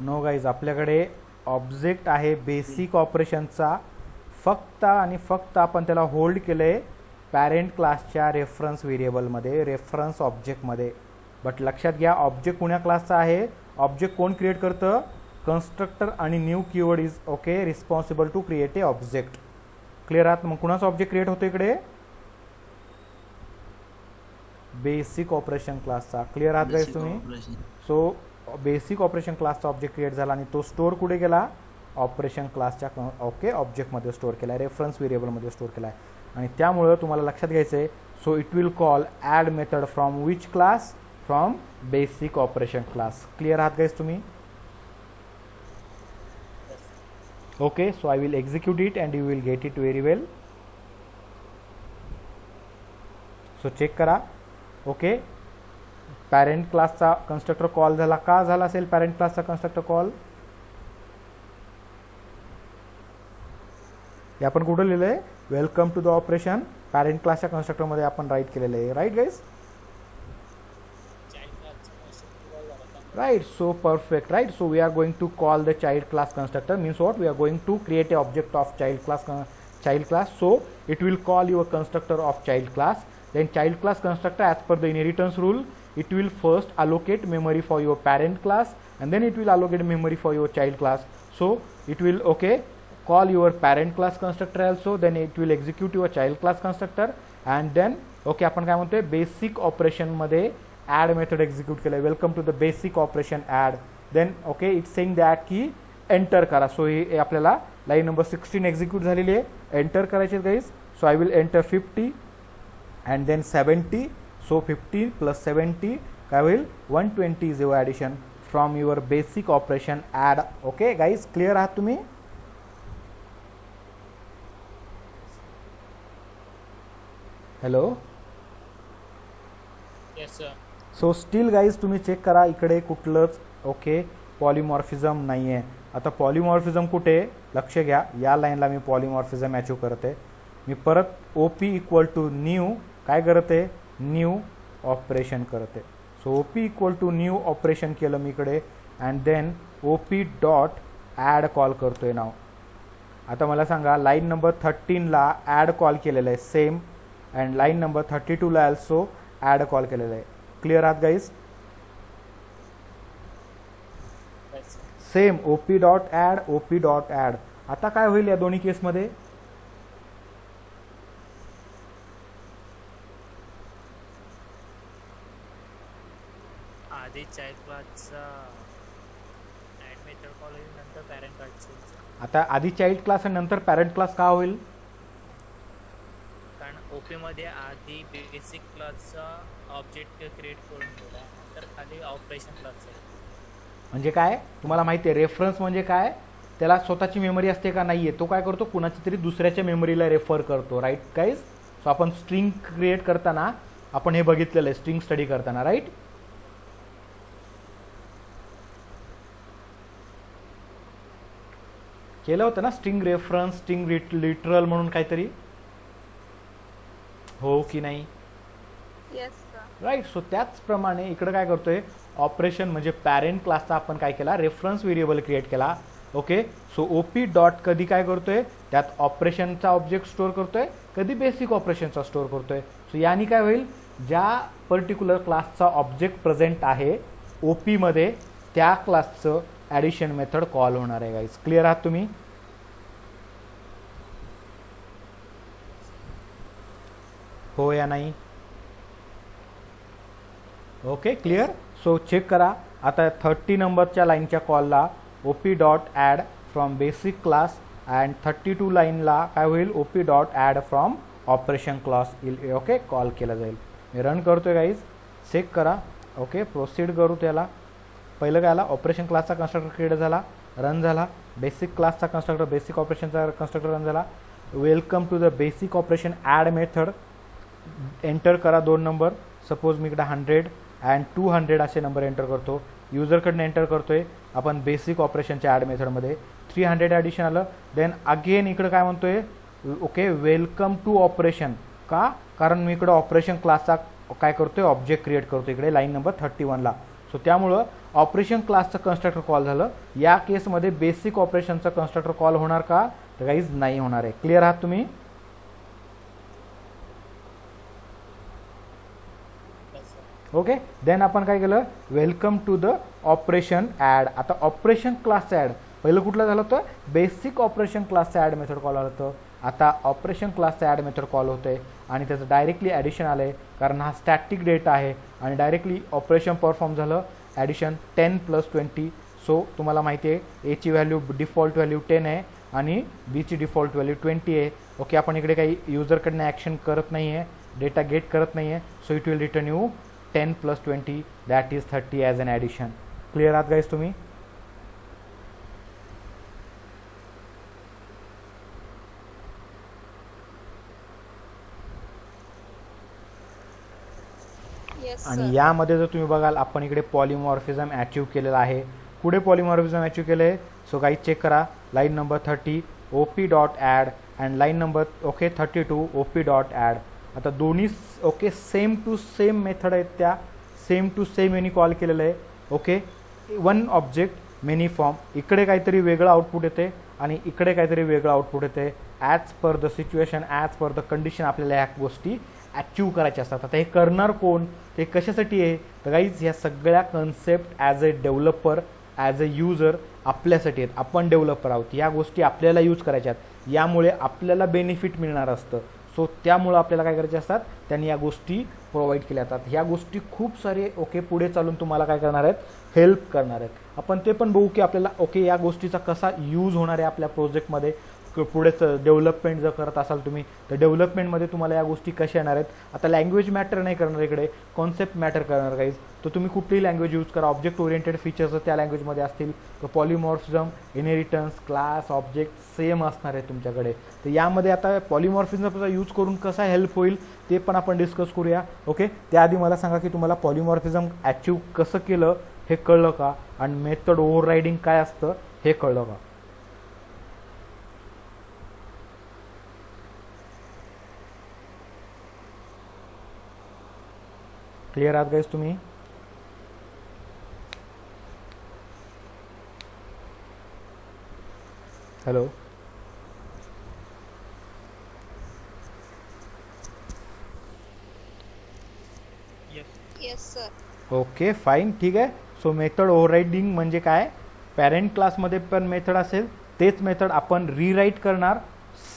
नो गाईज, आपल्याकडे ऑब्जेक्ट आहे बेसिक ऑपरेशनचा, फक्त आणि फक्त आपण त्याला होल्ड केलंय पॅरेंट क्लासच्या रेफरन्स व्हेरिएबलमध्ये, रेफरन्स ऑब्जेक्टमध्ये. बट लक्षात घ्या ऑब्जेक्ट कुण्या क्लासचा आहे, ऑब्जेक्ट कोण क्रिएट करतं, कन्स्ट्रक्टर आणि new keyword is okay responsible to create a object. Clear आहात? मग कुणाचा ऑब्जेक्ट क्रिएट होतो इकडे, बेसिक ऑपरेशन क्लासचा. क्लिअर आहात गाईज तुम्ही? सो बेसिक ऑपरेशन क्लासचा ऑब्जेक्ट क्रिएट झाला आणि तो स्टोअर कुठे गेला, ऑपरेशन क्लासच्या ओके ऑब्जेक्टमध्ये स्टोअर केला, रेफरन्स व्हेरिएबलमध्ये स्टोअर केला आहे. आणि त्यामुळं तुम्हाला लक्षात घ्यायचं आहे, so it will call add method from which class, from basic operation class. Clear आहात गाईज तुम्ही? Okay. So I will execute it and you will get it very well. So check करा. ओके. पॅरेंट क्लासचा constructor call झाला, का झाला असेल parent क्लासचा constructor call? हे आपण कुठं लिहिलं आहे, welcome to the operation, parent क्लासच्या कन्स्ट्रक्टरमध्ये आपण राईट केलेलं आहे. Right guys? right, so perfect, right? So we are going to call the child class constructor, means what, we are going to create a object of child class. So it will call your constructor of child class. Then child class constructor, as per the inheritance rule, it will first allocate memory for your parent class and then it will allocate memory for your child class. So it will okay call your parent class constructor also, then it will execute your child class constructor and then okay आपण काय म्हणतोय basic operation मध्ये add method execute केलं. Welcome to the basic operation add. Then okay it's saying that की enter करा. So हे आपल्याला line number 16 execute झालेली आहे, एंटर करायचे guys. So I will enter 50 and then 70. So 50 + 70 काय होईल, 120 is your addition from your basic operation add. Okay guys, clear आहात तुम्ही? Hello. Yes sir. So still guys तुम्ही चेक करा, इकडे कुठलंच ओके पॉलिमॉर्फिझम नाही आहे. आता पॉलिमॉर्फिझम कुठे, लक्ष घ्या, या लाईनला मी पॉलिमॉर्फिझम अचीव करते. मी परत OP = न्यू काय करते, न्यू ऑपरेशन करते. So OP equal to new operation केलं मी इकडे and then OP dot add call करतोय नाव. आता मला सांगा लाईन नंबर 13ला ॲड कॉल केलेलं आहे सेम अँड लाईन नंबर 32ला ऑल्सो ॲड कॉल केलेलं आहे. क्लिअर आहात guys? Yes, sir. Same OP dot add OP dot add. आता काय होईल या दोन्ही केसमध्ये? आधी चाइल्ड क्लासचा ॲड मेथड कॉल होईल, नंतर पॅरेंट क्लासचा. आता आधी चाइल्ड क्लास आणि नंतर पॅरेंट क्लास का होईल? कारण ओपी मध्ये आधी बेसिक क्लासचा ऑब्जेक्ट क्रिएट करून ठेवला, नंतर खाली ऑपरेशन क्लास आहे. म्हणजे काय तुम्हाला माहिती आहे रेफरन्स म्हणजे काय? त्याला स्वतःची मेमरी असते का नाही आहे, तो काय करतो कुणाची तरी दुसऱ्याच्या मेमरीला रेफर करतो. Right guys? सो आपण स्ट्रिंग क्रिएट करताना आपण हे बघितलेलं आहे स्ट्रिंग स्टडी करताना. राईट? केलं होतं ना स्ट्रिंग रेफरन्स स्ट्रिंग लिटरल म्हणून काहीतरी, हो की नाही? Yes, sir. राईट. सो त्याचप्रमाणे इकडे काय करतोय ऑपरेशन म्हणजे पॅरेंट क्लासचा आपण काय केला रेफरन्स व्हेरिएबल क्रिएट केला. ओके. सो ओपी डॉट कधी काय करतोय त्यात ऑपरेशनचा ऑब्जेक्ट स्टोअर करतोय, कधी बेसिक ऑपरेशनचा स्टोअर करतोय. सो यानी काय होईल ज्या पर्टिक्युलर क्लासचा ऑब्जेक्ट प्रेझेंट आहे ओपी मध्ये त्या क्लासचं ॲडिशन मेथड कॉल होणार आहे गाईज. क्लिअर आहात तुम्ही? हो या नाही? Okay clear. सो चेक करा आता 30 नंबरच्या लाईनच्या कॉलला OP dot add from basic class and 32 लाईनला काय होईल OP dot add from operation class. Okay call केला जाईल. मी रन करतोय गाईज, चेक करा. ओके प्रोसीड करू त्याला. पहिलं काय आला ऑपरेशन क्लासचा कन्स्ट्रक्टर क्रिएट झाला, रन झाला. बेसिक क्लासचा कन्स्ट्रक्टर बेसिक ऑपरेशनचा कन्स्ट्रक्टर रन झाला. Welcome to the basic operation add method. Enter करा 2 नंबर. सपोज मी इकडे 100 अँड 200 असे नंबर एंटर करतो. युजरकडनं एंटर करतोय आपण बेसिक ऑपरेशनच्या ॲड मेथडमध्ये 300 ॲडिशन आलं. देन अगेन इकडे काय म्हणतोय ओके वेलकम टू ऑपरेशन. का? कारण मी इकडे ऑपरेशन क्लासचा काय करतोय ऑब्जेक्ट क्रिएट करतो इकडे लाईन नंबर 31ला. सो त्यामुळं ऑपरेशन क्लासचं कन्स्ट्रक्टर कॉल झालं. या केसमध्ये बेसिक ऑपरेशनचं कन्स्ट्रक्टर कॉल होणार का? तर काहीच नाही होणार आहे. क्लिअर आहात तुम्ही? Yes, sir. ओके. देन आपण काय केलं welcome to the operation add. आता ऑपरेशन क्लासचं ॲड पहिलं कुठलं झालं होतं बेसिक ऑपरेशन क्लासचं ॲड मेथड कॉल आलं होतं. आता ऑपरेशन क्लासचं ॲड मेथड कॉल होतंय आणि त्याचं डायरेक्टली ॲडिशन आलं आहे कारण हा स्टॅटिक डेटा आहे आणि डायरेक्टली ऑपरेशन परफॉर्म झालं. ॲडिशन 10 + 20. सो तुम्हाला माहिती आहे एची व्हॅल्यू डिफॉल्ट व्हॅल्यू 10 आहे आणि बीची डिफॉल्ट व्हॅल्यू 20 आहे. ओके आपण इकडे काही युजरकडनं ॲक्शन करत नाही आहे, डेटा गेट करत नाही आहे. So it will return you 10 + 20 that is 30 as an addition. Clear आहात गाईज तुम्ही? Yes, आणि sir. यामध्ये जर तुम्ही बघाल आपण इकडे पॉलिमॉर्फिझम अचीव केलेला आहे. पुढे पॉलिमॉर्फिझम अचीव केलं आहे. सो काही चेक करा line number 30 OP dot add and line number okay 32 OP dot add. आता दोन्ही okay same to same method आहेत, त्या सेम टू सेम यांनी कॉल केलेलं आहे. Okay one object many form. इकडे काहीतरी वेगळं आउटपुट येते आणि इकडे काहीतरी वेगळं आउटपुट येते. As per the situation as per the condition आपल्याला ह्या गोष्टी अचीव करायच्या असतात. आता हे करणार कोण, ते कशासाठी आहे तर गाईज ह्या सगळ्या concept as a developer as a user आपल्यासाठी आहेत. आपण डेव्हलपर आहोत, या गोष्टी आपल्याला यूज करायच्या आहेत, यामुळे आपल्याला बेनिफिट मिळणार असतं. सो त्यामुळं आपल्याला काय करायचे असतात त्यांनी या गोष्टी प्रोव्हाइड केल्या जातात. ह्या गोष्टी खूप सारे ओके पुढे चालून तुम्हाला काय करणार आहेत हेल्प करणार आहेत. आपण ते पण बघू की आपल्याला ओके या गोष्टीचा कसा यूज होणार आहे आपल्या प्रोजेक्टमध्ये. पुढेच डेव्हलपमेंट जर करत असाल तुम्ही तर डेव्हलपमेंटमध्ये तुम्हाला या गोष्टी कशा येणार आहेत. आता लँग्वेज मॅटर नाही करणार, इकडे कॉन्सेप्ट मॅटर करणार गाईज. तर तुम्ही कुठलीही लँग्वेज यूज करा, ऑब्जेक्ट ओरिएंटेड फीचर्स त्या लँग्वेजमध्ये असतील तर polymorphism inheritance class object same असणार आहे तुमच्याकडे. तर यामध्ये आता पॉलिमॉर्फिझमचा यूज करून कसा हेल्प होईल ते पण आपण डिस्कस करूया. ओके त्याआधी मला सांगा की तुम्हाला पॉलिमॉर्फिझम अचीव कसं केलं हे कळलं का आणि मेथड ओव्हररायडिंग काय असतं हे कळलं का? क्लिअर आहात गाईज तुम्ही? Hello. Yes, sir. Okay fine, ठीक आहे. सो मेथड ओव्हररायडिंग म्हणजे काय, पॅरेंट क्लासमध्ये पण मेथड असेल तेच मेथड आपण रीराईट करणार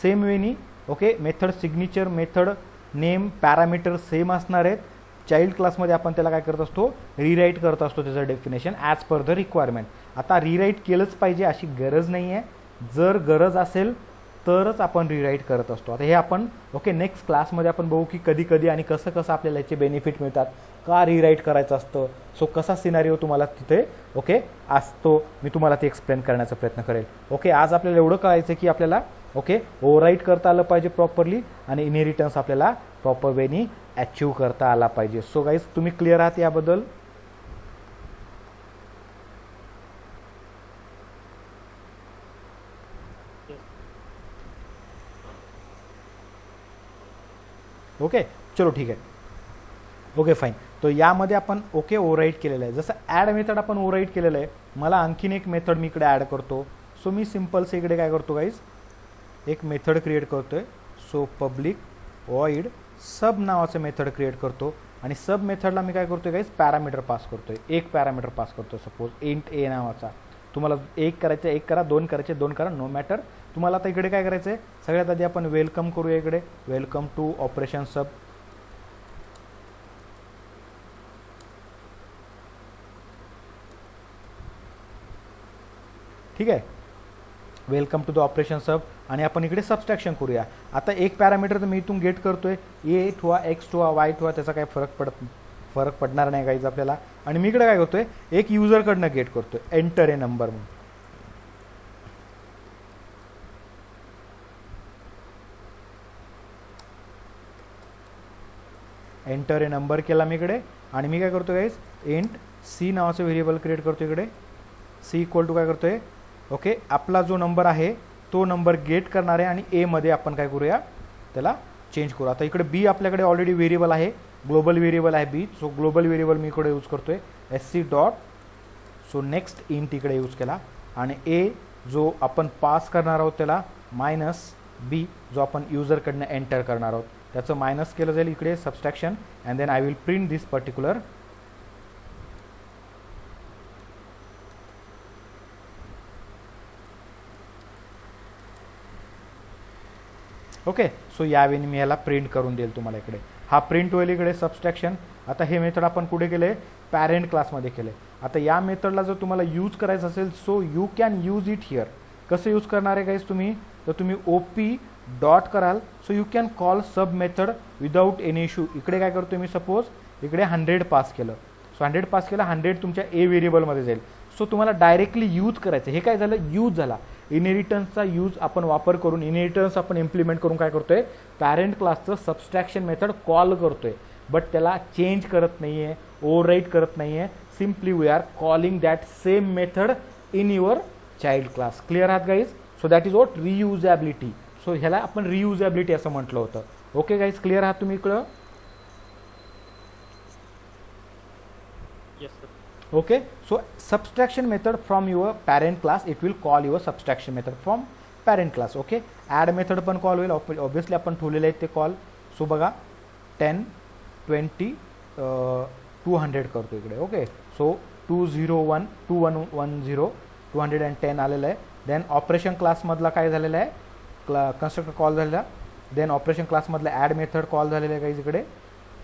सेम वेनी. Okay, method signature, method name, parameter same असणार आहेत. चाइल्ड क्लासमध्ये आपण त्याला काय करत असतो, रीराईट करत असतो त्याचं definition as per the requirement. आता रीराईट केलंच पाहिजे अशी गरज नाही आहे, जर गरज असेल तरच आपण रीराईट करत असतो. आता हे आपण ओके नेक्स्ट क्लासमध्ये आपण बघू की कधी कधी आणि कसं कसं आपल्याला याचे बेनिफिट मिळतात, का रीराईट करायचं असतं. सो कसा सिनारिओ तुम्हाला तिथे ओके असतो मी तुम्हाला ते एक्सप्लेन करण्याचा प्रयत्न करेल. ओके, आज आपल्याला एवढं कळायचं की आपल्याला ओके ओव्हरराईट करता आलं पाहिजे प्रॉपरली आणि इनहेरिटन्स आपल्याला प्रॉपर वेनी अचीव करता आला पाहिजे. सो गाईज तुम्ही क्लिअर आहात याबद्दल. ओके चलो ठीक आहे. Okay fine. तो यामध्ये आपण ओके ओव्हरराईट केलेलं आहे. जसं ॲड मेथड आपण ओव्हरराईट केलेलं आहे, मला आणखीन एक मेथड मी इकडे ॲड करतो. सो मी सिम्पलसे इकडे काय करतो गाईज, एक मेथड क्रिएट करतोय. सो पब्लिक वॉइड सब नावाचं मेथड क्रिएट करतो आणि सब मेथडला मी काय करतोय गाईज, पॅरामीटर पास करतोय. एक पॅरामीटर पास करतो, सपोज इंट ए नावाचा. तुम्हाला एक करायचं एक करा, दोन करायचे दोन करा, नो मॅटर. तुम्हाला आता इकडे काय करायचं आहे, सगळ्यात आधी आपण वेलकम करूया. इकडे वेलकम टू ऑपरेशन सब. ठीक आहे, वेलकम टू द ऑपरेशन सब. आणि आपण इकडे सबस्ट्रॅक्शन करूया. आता एक पॅरामीटर तर मी इथून गेट करतोय, ए ठेवा, एक्स ठेवा, वाय ठेवा, त्याचा काय फरक पडणार नाही काहीच आपल्याला. आणि मी इकडे काय करतोय, एक युजरकडनं गेट करतोय, एंटर ए नंबर म्हणून. एंटर ए नंबर केला मी इकडे. आणि मी काय करतो गाईज, इंट सी नावाचं व्हेरिएबल क्रिएट करतो इकडे. सी इक्वल टू काय करतोय, ओके आपला जो नंबर आहे तो नंबर गेट करणार आहे आणि ए मध्ये आपण काय करूया, त्याला चेंज करू. आता इकडे बी आपल्याकडे ऑलरेडी व्हेरिएबल आहे, ग्लोबल व्हेरिएबल आहे बी. सो ग्लोबल व्हेरिएबल मी इकडे यूज करतोय S C dot. So next int इकडे यूज केला आणि ए जो आपण पास करणार आहोत त्याला मायनस बी जो आपण युजरकडनं एंटर करणार आहोत त्याचं मायनस केलं जाईल इकडे subtraction. And then I will print this particular. Okay, so यावेळी मी याला प्रिंट करून देईल तुम्हाला इकडे. हा प्रिंट होईल इकडे सबस्ट्रॅक्शन. आता हे मेथड आपण कुठे केले, पॅरेंट क्लासमध्ये केले. आता या मेथडला जर तुम्हाला यूज करायचं असेल so you can use it here. कसं यूज करणार आहे गाईज तुम्ही, तर तुम्ही ओपी डॉट कराल. So you can call sub method without any issue. इकडे काय करतो मी, सपोज इकडे 100 पास केलं. सो 100 पास केलं, 100 तुमच्या ए व्हेरिएबलमध्ये जाईल. सो तुम्हाला डायरेक्टली यूज करायचं. हे काय झालं, यूज झाला. इनहेरिटन्सचा यूज आपण वापर करून, इनहेरिटन्स आपण इम्प्लिमेंट करून काय करतोय, पॅरेंट क्लासचं सबस्ट्रॅक्शन मेथड कॉल करतोय. बट त्याला चेंज करत नाही आहे, ओव्हरराईट करत नाही आहे. Simply we are calling that same method in your child class. Clear आहात guys. So that is what reusability. So ह्याला आपण रियुजेबिलिटी असं म्हटलं होतं. ओके गाईज, क्लिअर आहात तुम्ही इकडं. Okay, so subtraction method from your parent class, it will call your subtraction method from parent class. Okay, add method पण कॉल होईल. ऑब्विसली आपण ठेवलेले आहेत ते कॉल. सो बघा 10 20 200 करतो इकडे. ओके, सो 201 2110 210 आलेलं आहे. देन ऑपरेशन क्लासमधला काय झालेलं आहे, कन्स्ट्रक्टर कॉल झालेला. देन ऑपरेशन क्लासमधला ॲड मेथड कॉल झालेलं आहे काही इकडे.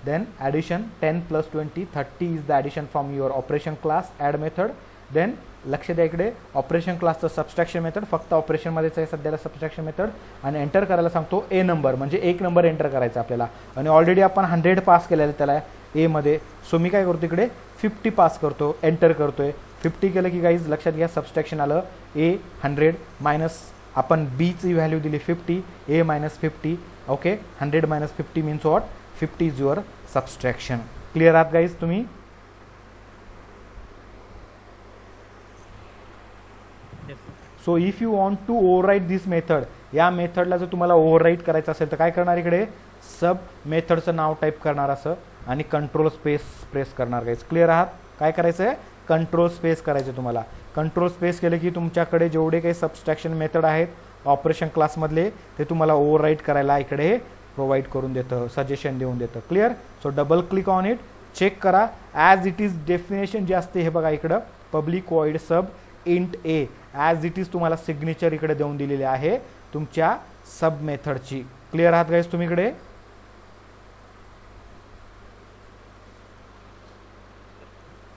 Then addition 10 plus 20 30 is the addition from your operation class add method. Then लक्ष द्या इकडे ऑपरेशन क्लासचं सबस्ट्रॅक्शन मेथड फक्त ऑपरेशनमध्येच आहे सध्याला सबस्ट्रॅक्शन मेथड. आणि एंटर करायला सांगतो ए नंबर, म्हणजे एक नंबर एंटर करायचा आपल्याला. आणि ऑलरेडी आपण 100 पास केलेलं आहे त्याला ए मध्ये. सो मी काय करतो इकडे 50 पास करतो, एंटर करतोय. 50 केलं की गाईज लक्षात घ्या सबस्ट्रॅक्शन आलं ए 100 मायनस आपण बीची व्हॅल्यू दिली 50, A minus 50. Okay, 100 minus 50 means what, 50 is your subtraction. Clear आहात गाईज तुम्ही. So if you want to overwrite this method, या मेथडला जर तुम्हाला ओव्हरराईट करायचं असेल तर काय करणार, इकडे सब मेथडचं नाव टाईप करणार असं आणि कंट्रोल स्पेस प्रेस करणार गाईज. क्लिअर आहात. काय करायचं आहे, कंट्रोल स्पेस करायचं तुम्हाला. कंट्रोल स्पेस केलं की तुमच्याकडे जेवढे काही सबस्ट्रॅक्शन मेथड आहेत ऑपरेशन क्लासमधले ते तुम्हाला ओव्हरराईट करायला इकडे प्रोव्हाइड करून देतं, सजेशन देऊन देतं. Clear. So double click on it, check करा. ॲज इट इज डेफिनेशन जे असते हे बघा इकडं, public void sub int A as it is तुम्हाला सिग्नेचर इकडे देऊन दिलेले आहे तुमच्या सब मेथडची. क्लिअर आहात गाईज तुम्ही इकडे.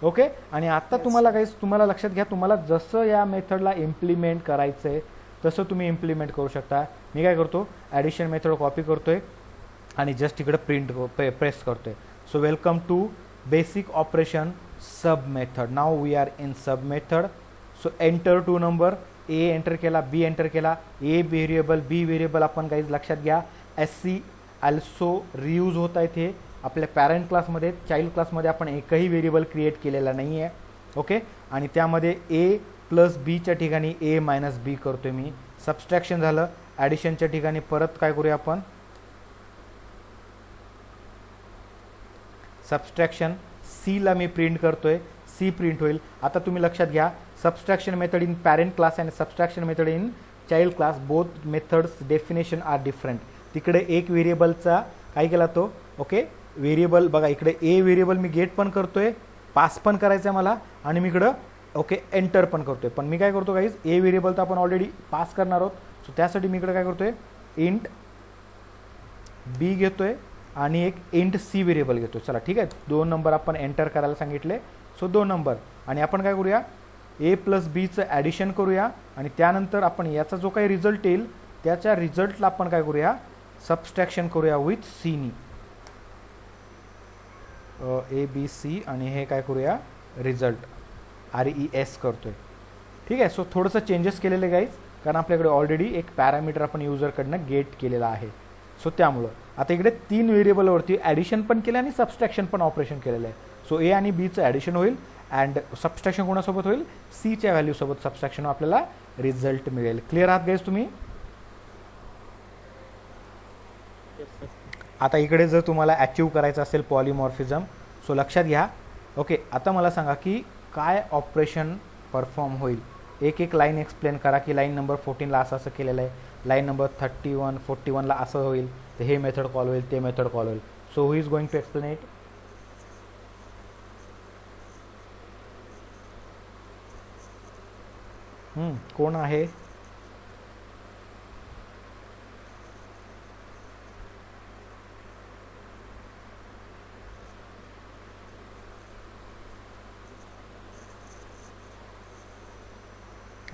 ओके. आणि आता तुम्हाला गाईज तुम्हाला लक्षात घ्या, तुम्हाला जसं या मेथडला इम्प्लिमेंट करायचं आहे तसं तुम्ही इम्प्लिमेंट करू शकता. मी काय करतो, ॲडिशन मेथड कॉपी करतोय आणि जस्ट इकडे प्रिंट प्रेस करतोय. So welcome to basic operation sub method. Now we are in sub method. So enter two number, A enter केला, बी एंटर केला. ए व्हेरिएबल, बी व्हेरिएबल आपण काही लक्षात घ्या SC अल्सो रियूज होत आहे. ते आपल्या पॅरेंट क्लासमध्ये, चाइल्ड क्लासमध्ये आपण एकही व्हेरिएबल क्रिएट केलेला नाही आहे. ओके. आणि त्यामध्ये ए प्लस बीच्या ठिकाणी ए मायनस बी करतोय मी. सबस्ट्रॅक्शन झालं. ॲडिशनच्या ठिकाणी परत काय करूया आपण, सबस्ट्रॅक्शन सीला मी प्रिंट करतोय, सी प्रिंट होईल. आता तुम्ही लक्षात घ्या, subtraction method in parent class and subtraction method in child class, both methods definition are different. तिकडे एक व्हेरिएबलचा काय केला तो, ओके, व्हेरिएबल बघा इकडे ए व्हेरिएबल मी गेट पण करतोय, पास पण करायचं आहे मला, आणि मी इकडं ओके एंटर पण करतोय. पण मी काय करतो गाईज, ए व्हेरिएबल तर आपण ऑलरेडी पास करणार आहोत. सो त्यासाठी मी इकडे काय करतोय, इंट बी घेतोय आणि एक इंट सी व्हेरिएबल घेतो. चला ठीक आहे, 2 नंबर आपण एंटर करायला सांगितले. सो 2 नंबर, आणि आपण काय करूया, ए प्लस बीचं ॲडिशन करूया आणि त्यानंतर आपण याचा जो काही रिझल्ट येईल त्याच्या रिझल्टला आपण काय करूया, सबस्ट्रॅक्शन करूया विथ सीनी, ABC, आणि हे काय करूया रिझल्ट RES करतोय. ठीक आहे. सो थोडंसं चेंजेस केलेले गाईज, कारण आपल्याकडे ऑलरेडी एक पॅरामीटर आपण युजरकडनं गेट केलेला आहे. सो त्यामुळं आता इकडे 3 व्हेरिएबलवरती ॲडिशन पण केलं आणि सबस्ट्रॅक्शन पण ऑपरेशन केलेलं आहे. सो ए आणि बीचं ॲडिशन होईल अँड सबस्ट्रॅक्शन कोणासोबत होईल, सीच्या व्हॅल्यूसोबत सबस्ट्रॅक्शन आपल्याला रिझल्ट मिळेल. क्लिअर आहात गाईज तुम्ही. आता इकडे जर तुम्हाला अचीव करायचं असेल पॉलिमॉर्फिझम, सो लक्षात घ्या. ओके. आता मला सांगा की काय ऑपरेशन परफॉर्म होईल. एक एक लाईन एक्सप्लेन करा की लाईन नंबर 14ला असं असं केलेलं आहे, लाईन नंबर 31, 41ला असं होईल, तर हे मेथड कॉल होईल, ते मेथड कॉल होईल. So who is going to explain it. कोण आहे.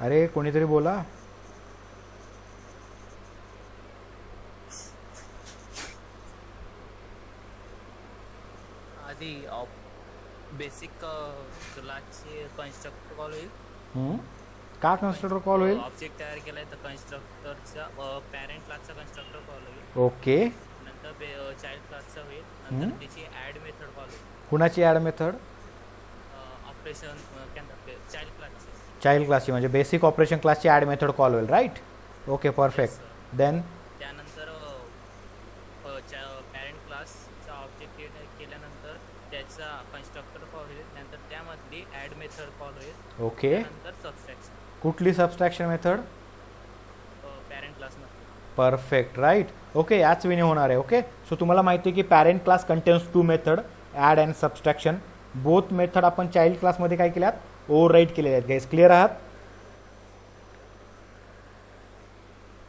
अरे कोणीतरी बोला. आधी बेसिक क्लासचे कन्स्ट्रक्टर कॉल होईल. का कन्स्ट्रक्टर कॉल होईल. ऑब्जेक्ट तयार केलाय तर कन्स्ट्रक्टरचा पॅरेंट क्लासचा कन्स्ट्रक्टर कॉल होईल. ओके. नंतर चाइल्ड क्लासचा होईल, नंतर त्याची ॲड मेथड कॉल होईल. कुणाची ॲड मेथड. ऑपरेशन चाइल्ड क्लासची. चाइल्ड क्लासची म्हणजे बेसिक ऑपरेशन क्लासची ॲड मेथड कॉल होईल. राईट. Okay perfect. देन त्यानंतर पॅरेंट क्लासचा ऑब्जेक्ट केल्यानंतर त्याचा कन्स्ट्रक्टर कॉल होईल, नंतर त्यामधली ॲड मेथड कॉल होईल. ओके. नंतर सबस्ट्रॅक्शन. कुठली सबस्ट्रॅक्शन मेथड. पॅरेंट क्लासमध्ये. परफेक्ट. राईट. ओके. याच वेने होणार आहे. ओके. सो तुम्हाला माहिती आहे की parent class contains 2 method, add and subtraction. Both method आपण चाइल्ड क्लासमध्ये काय केल्यात, ओव्हरराईट केलेले आहेत. गाईज क्लिअर आहात.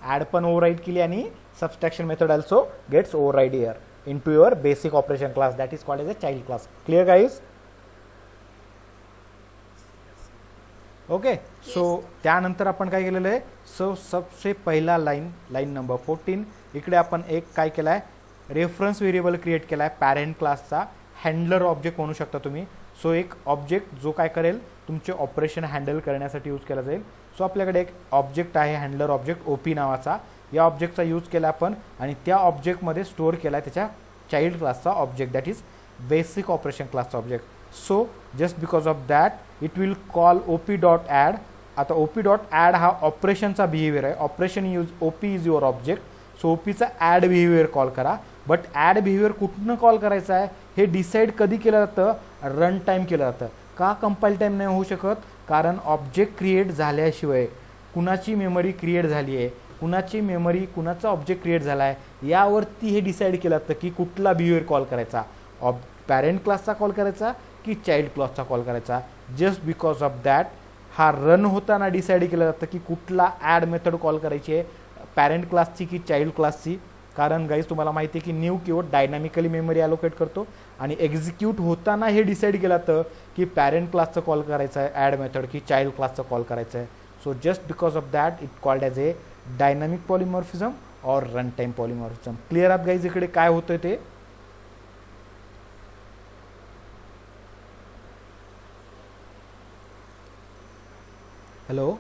ॲड पण ओव्हरराईट केली आणि subtraction method also gets override here into your basic operation class that is called as a child class. Clear guys. Okay. So त्यानंतर आपण काय केलेलं आहे, सो सबसे पहिला लाईन नंबर 14 इकडे आपण एक काय केला आहे, रेफरन्स व्हेरिएबल क्रिएट केला आहे पॅरेंट क्लासचा. हँडलर ऑब्जेक्ट म्हणू शकता तुम्ही. सो एक ऑब्जेक्ट जो काय करेल तुमचे ऑपरेशन हँडल करण्यासाठी यूज केला जाईल. सो आपल्याकडे एक ऑब्जेक्ट आहे हँडलर ऑब्जेक्ट OP नावाचा. या ऑब्जेक्टचा यूज केला आपण आणि त्या ऑब्जेक्टमध्ये स्टोअर केला आहे त्याच्या चाइल्ड क्लासचा object, that is basic operation क्लासचा object. So just because of that it will call OP.add. आता OP.add हा ऑपरेशनचा बिहेवियर आहे. Operation use OP is your object. So OPचा ॲड बिहेवियर कॉल करा. बट ॲड बिहेवियर कुठनं call करायचा आहे हे डिसाईड कधी केलं जातं, रन टाईम केलं जातं. का कंपाईल टाईम नाही होऊ शकत? कारण ऑब्जेक्ट क्रिएट झाल्याशिवाय कुणाची मेमरी क्रिएट झाली आहे, कुणाची मेमरी, कुणाचा ऑब्जेक्ट क्रिएट झाला आहे यावरती हे डिसाईड केलं जातं की कुठला बिहेवियर कॉल करायचा, पॅरेंट क्लासचा कॉल करायचा की चाइल्ड क्लासचा कॉल करायचा. जस्ट बिकॉज ऑफ दॅट हा रन होताना डिसाईड केलं जातं की कुठला ॲड मेथड कॉल करायची आहे, पॅरेंट क्लासची की चाइल्ड क्लासची. कारण गाईज तुम्हाला माहिती आहे की new keyword dynamically memory allocate करतो आणि एक्झिक्यूट होताना हे डिसाईड केलं जातं की पॅरेंट क्लासचं कॉल करायचं आहे ॲड मेथड की चाइल्ड क्लासचं कॉल करायचं आहे. So just because of that it called as a dynamic polymorphism or run time polymorphism. Clear आहात गाईज इकडे काय होतंय ते? Hello.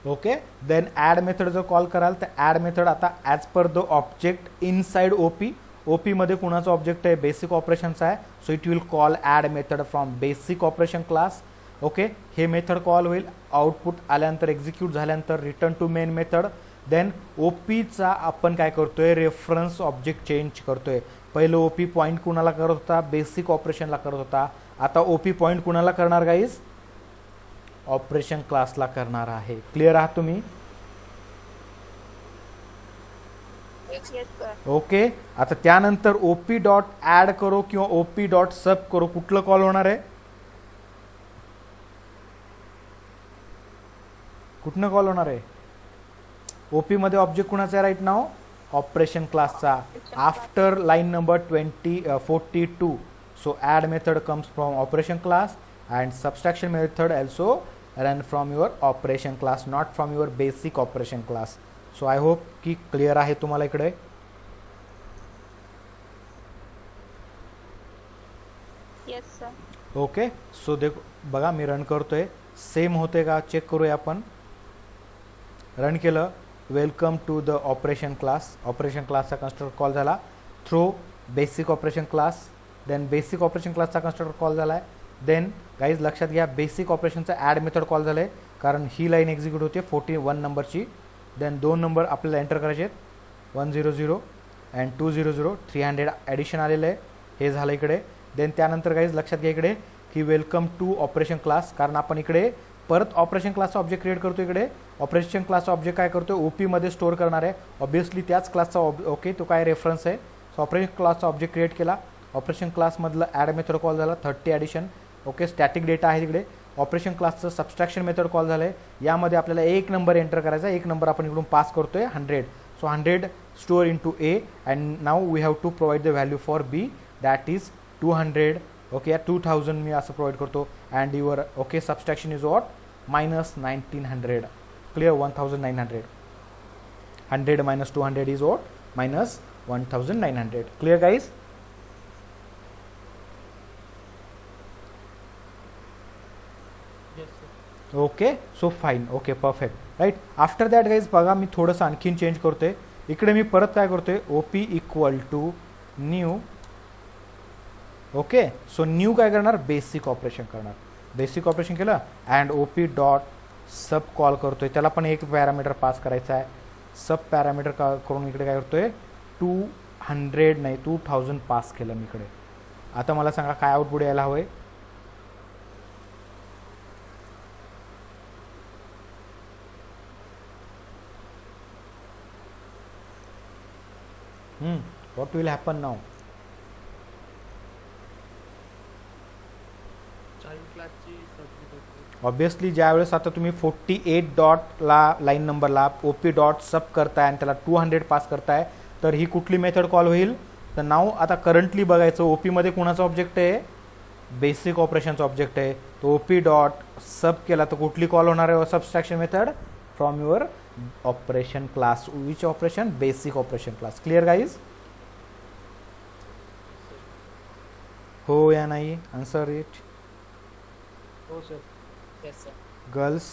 Okay. Then add method जर कॉल कराल तर ॲड मेथड आता as per the object inside OP, ओपीमध्ये कुणाचा ऑब्जेक्ट आहे, बेसिक ऑपरेशनचा आहे. So it will call add method from basic operation class. Okay. हे मेथड कॉल होईल, आउटपुट आल्यानंतर एक्झिक्यूट झाल्यानंतर return to main method. Then ओपीचा आपण काय करतोय, रेफरन्स ऑब्जेक्ट चेंज करतोय. पहिलं ओपी पॉईंट कुणाला करत होता, बेसिक ऑपरेशनला करत होता. आता ओपी पॉईंट कुणाला करणार गाईज, ऑपरेशन क्लासला करणार आहे. क्लिअर आहात तुम्ही? Yes, sir. ओके. आता त्यानंतर ओपी डॉट ॲड करो किंवा ओपी डॉट सब करो, कुठलं कॉल होणार आहे, कुठनं कॉल होणार आहे? ओपी मध्ये ऑब्जेक्ट कुणाचा आहे राईट नाव, ऑपरेशन क्लासचा. After line number 42. So add method comes from operation class and subtraction method also run from your operation class, not from your basic operation class. So I hope की clear आहे तुम्हाला इकडे. Yes, sir. Okay. So देखो बघा मी run करतोय, same होते का check करूया आपण. रन केलं, welcome to the operation class. Operation क्लासचा कन्स्ट्रक्टर कॉल झाला through basic operation class. Then basic operation क्लासचा कन्स्ट्रक्टर कॉल झाला आहे. देन गाईज लक्षात घ्या, बेसिक ऑपरेशनचा ॲड मेथड कॉल झालं आहे कारण ही लाईन एक्झिक्यूट होते 41 नंबरची. देन 2 नंबर आपल्याला एंटर करायचे आहेत, 100 अँड 200, 300 ॲडिशन आलेलं आहे, हे झालं इकडे. देन त्यानंतर गाईज लक्षात घ्या इकडे की वेलकम टू ऑपरेशन क्लास, कारण आपण इकडे परत ऑपरेशन क्लासचा ऑब्जेक्ट क्रिएट करतो. इकडे ऑपरेशन क्लासचा ऑब्जेक्ट काय करतो, ओपीमध्ये स्टोअर करणार आहे. ऑब्वियसली त्याच क्लासचा ओके तो काय रेफरन्स आहे. सो ऑपरेशन क्लासचा ऑब्जेक्ट क्रिएट केला, ऑपरेशन क्लासमधलं ॲड मेथड कॉल झाला 30 ॲडिशन. ओके. स्टॅटिक डेटा आहे तिकडे. ऑपरेशन क्लासचं सबस्ट्रॅक्शन मेथड कॉल झालं आहे, यामध्ये आपल्याला एक नंबर एंटर करायचा, एक नंबर आपण इकडून पास करतोय 100. So 100 store into A and now we have to provide the value for B that is 200. Okay. 2000 मी असं प्रोव्हाइड करतो and your okay subtraction is what, -1900. Clear, 1900. 100 minus 200 is what, -1900. Clear guys? Yes, sir. Okay. So fine. Okay perfect. Right. After that guys बघा मी थोडंसं आणखीन change करतोय. इकडे मी परत काय करतोय, OP equal to new. Okay. So new काय करणार, बेसिक ऑपरेशन करणार. बेसिक ऑपरेशन केलं and OP dot sub call करतोय, त्याला पण एक पॅरामीटर पास करायचा आहे. सब पॅरामीटर करून इकडे काय करतोय, 2000 पास केलं मी इकडे. आता मला सांगा काय आउटपुट यायला हवंय. What will happen now? Child क्लासची सबमिट होते. ऑब्वियसली ज्यावेळेस आता तुम्ही 48 डॉटला लाईन नंबरला ओपी डॉट सब करताय आणि त्याला 200 पास करताय, तर ही कुठली मेथड कॉल होईल. तर नाव आता करंटली बघायचं, ओपीमध्ये कुणाचा ऑब्जेक्ट आहे, बेसिक ऑपरेशनचा ऑब्जेक्ट आहे. तो ओपी डॉट सब केला तर कुठली कॉल होणार आहे, subtraction method from your operation class. Which operation, basic operation class. Clear guys? हो या नाही, आन्सर इट. हो sir. Yes sir. Girls?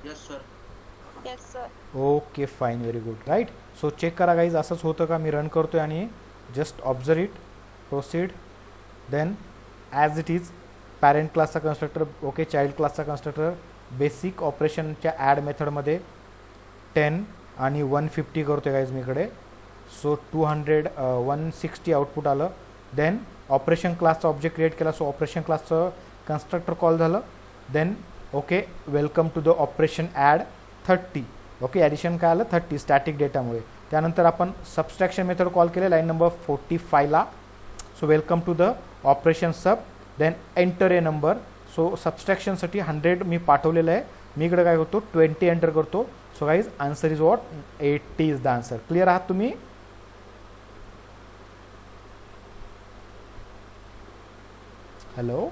Yes, sir. Yes, sir. Okay fine, very good. Right. So check करा guys, असंच होतं का. मी run करतोय आणि just observe it, proceed. Then as it is parent क्लासचा कन्स्ट्रक्टर, ओके, चाइल्ड क्लासचा कन्स्ट्रक्टर, बेसिक ऑपरेशनच्या ॲड मेथडमध्ये 10 आणि 150 करतोय गाईज मी इकडे. सो 160 आउटपुट आलं. देन ऑपरेशन क्लासचा ऑब्जेक्ट क्रिएट केला, सो ऑपरेशन क्लासचं कन्स्ट्रक्टर कॉल झालं. Then okay welcome to the operation add 30. Okay addition काय आलं 30 स्टॅटिक डेटामुळे. त्यानंतर आपण सबस्ट्रॅक्शन मेथड कॉल केले लाईन नंबर 45ला. So welcome to the operation sub. Then enter a number. So सबस्ट्रॅक्शनसाठी 100 मी पाठवलेलं आहे, मी इकडे काय करतो 20 एंटर करतो. So guys answer is what 80 is the answer. Clear आहात तुम्ही? Hello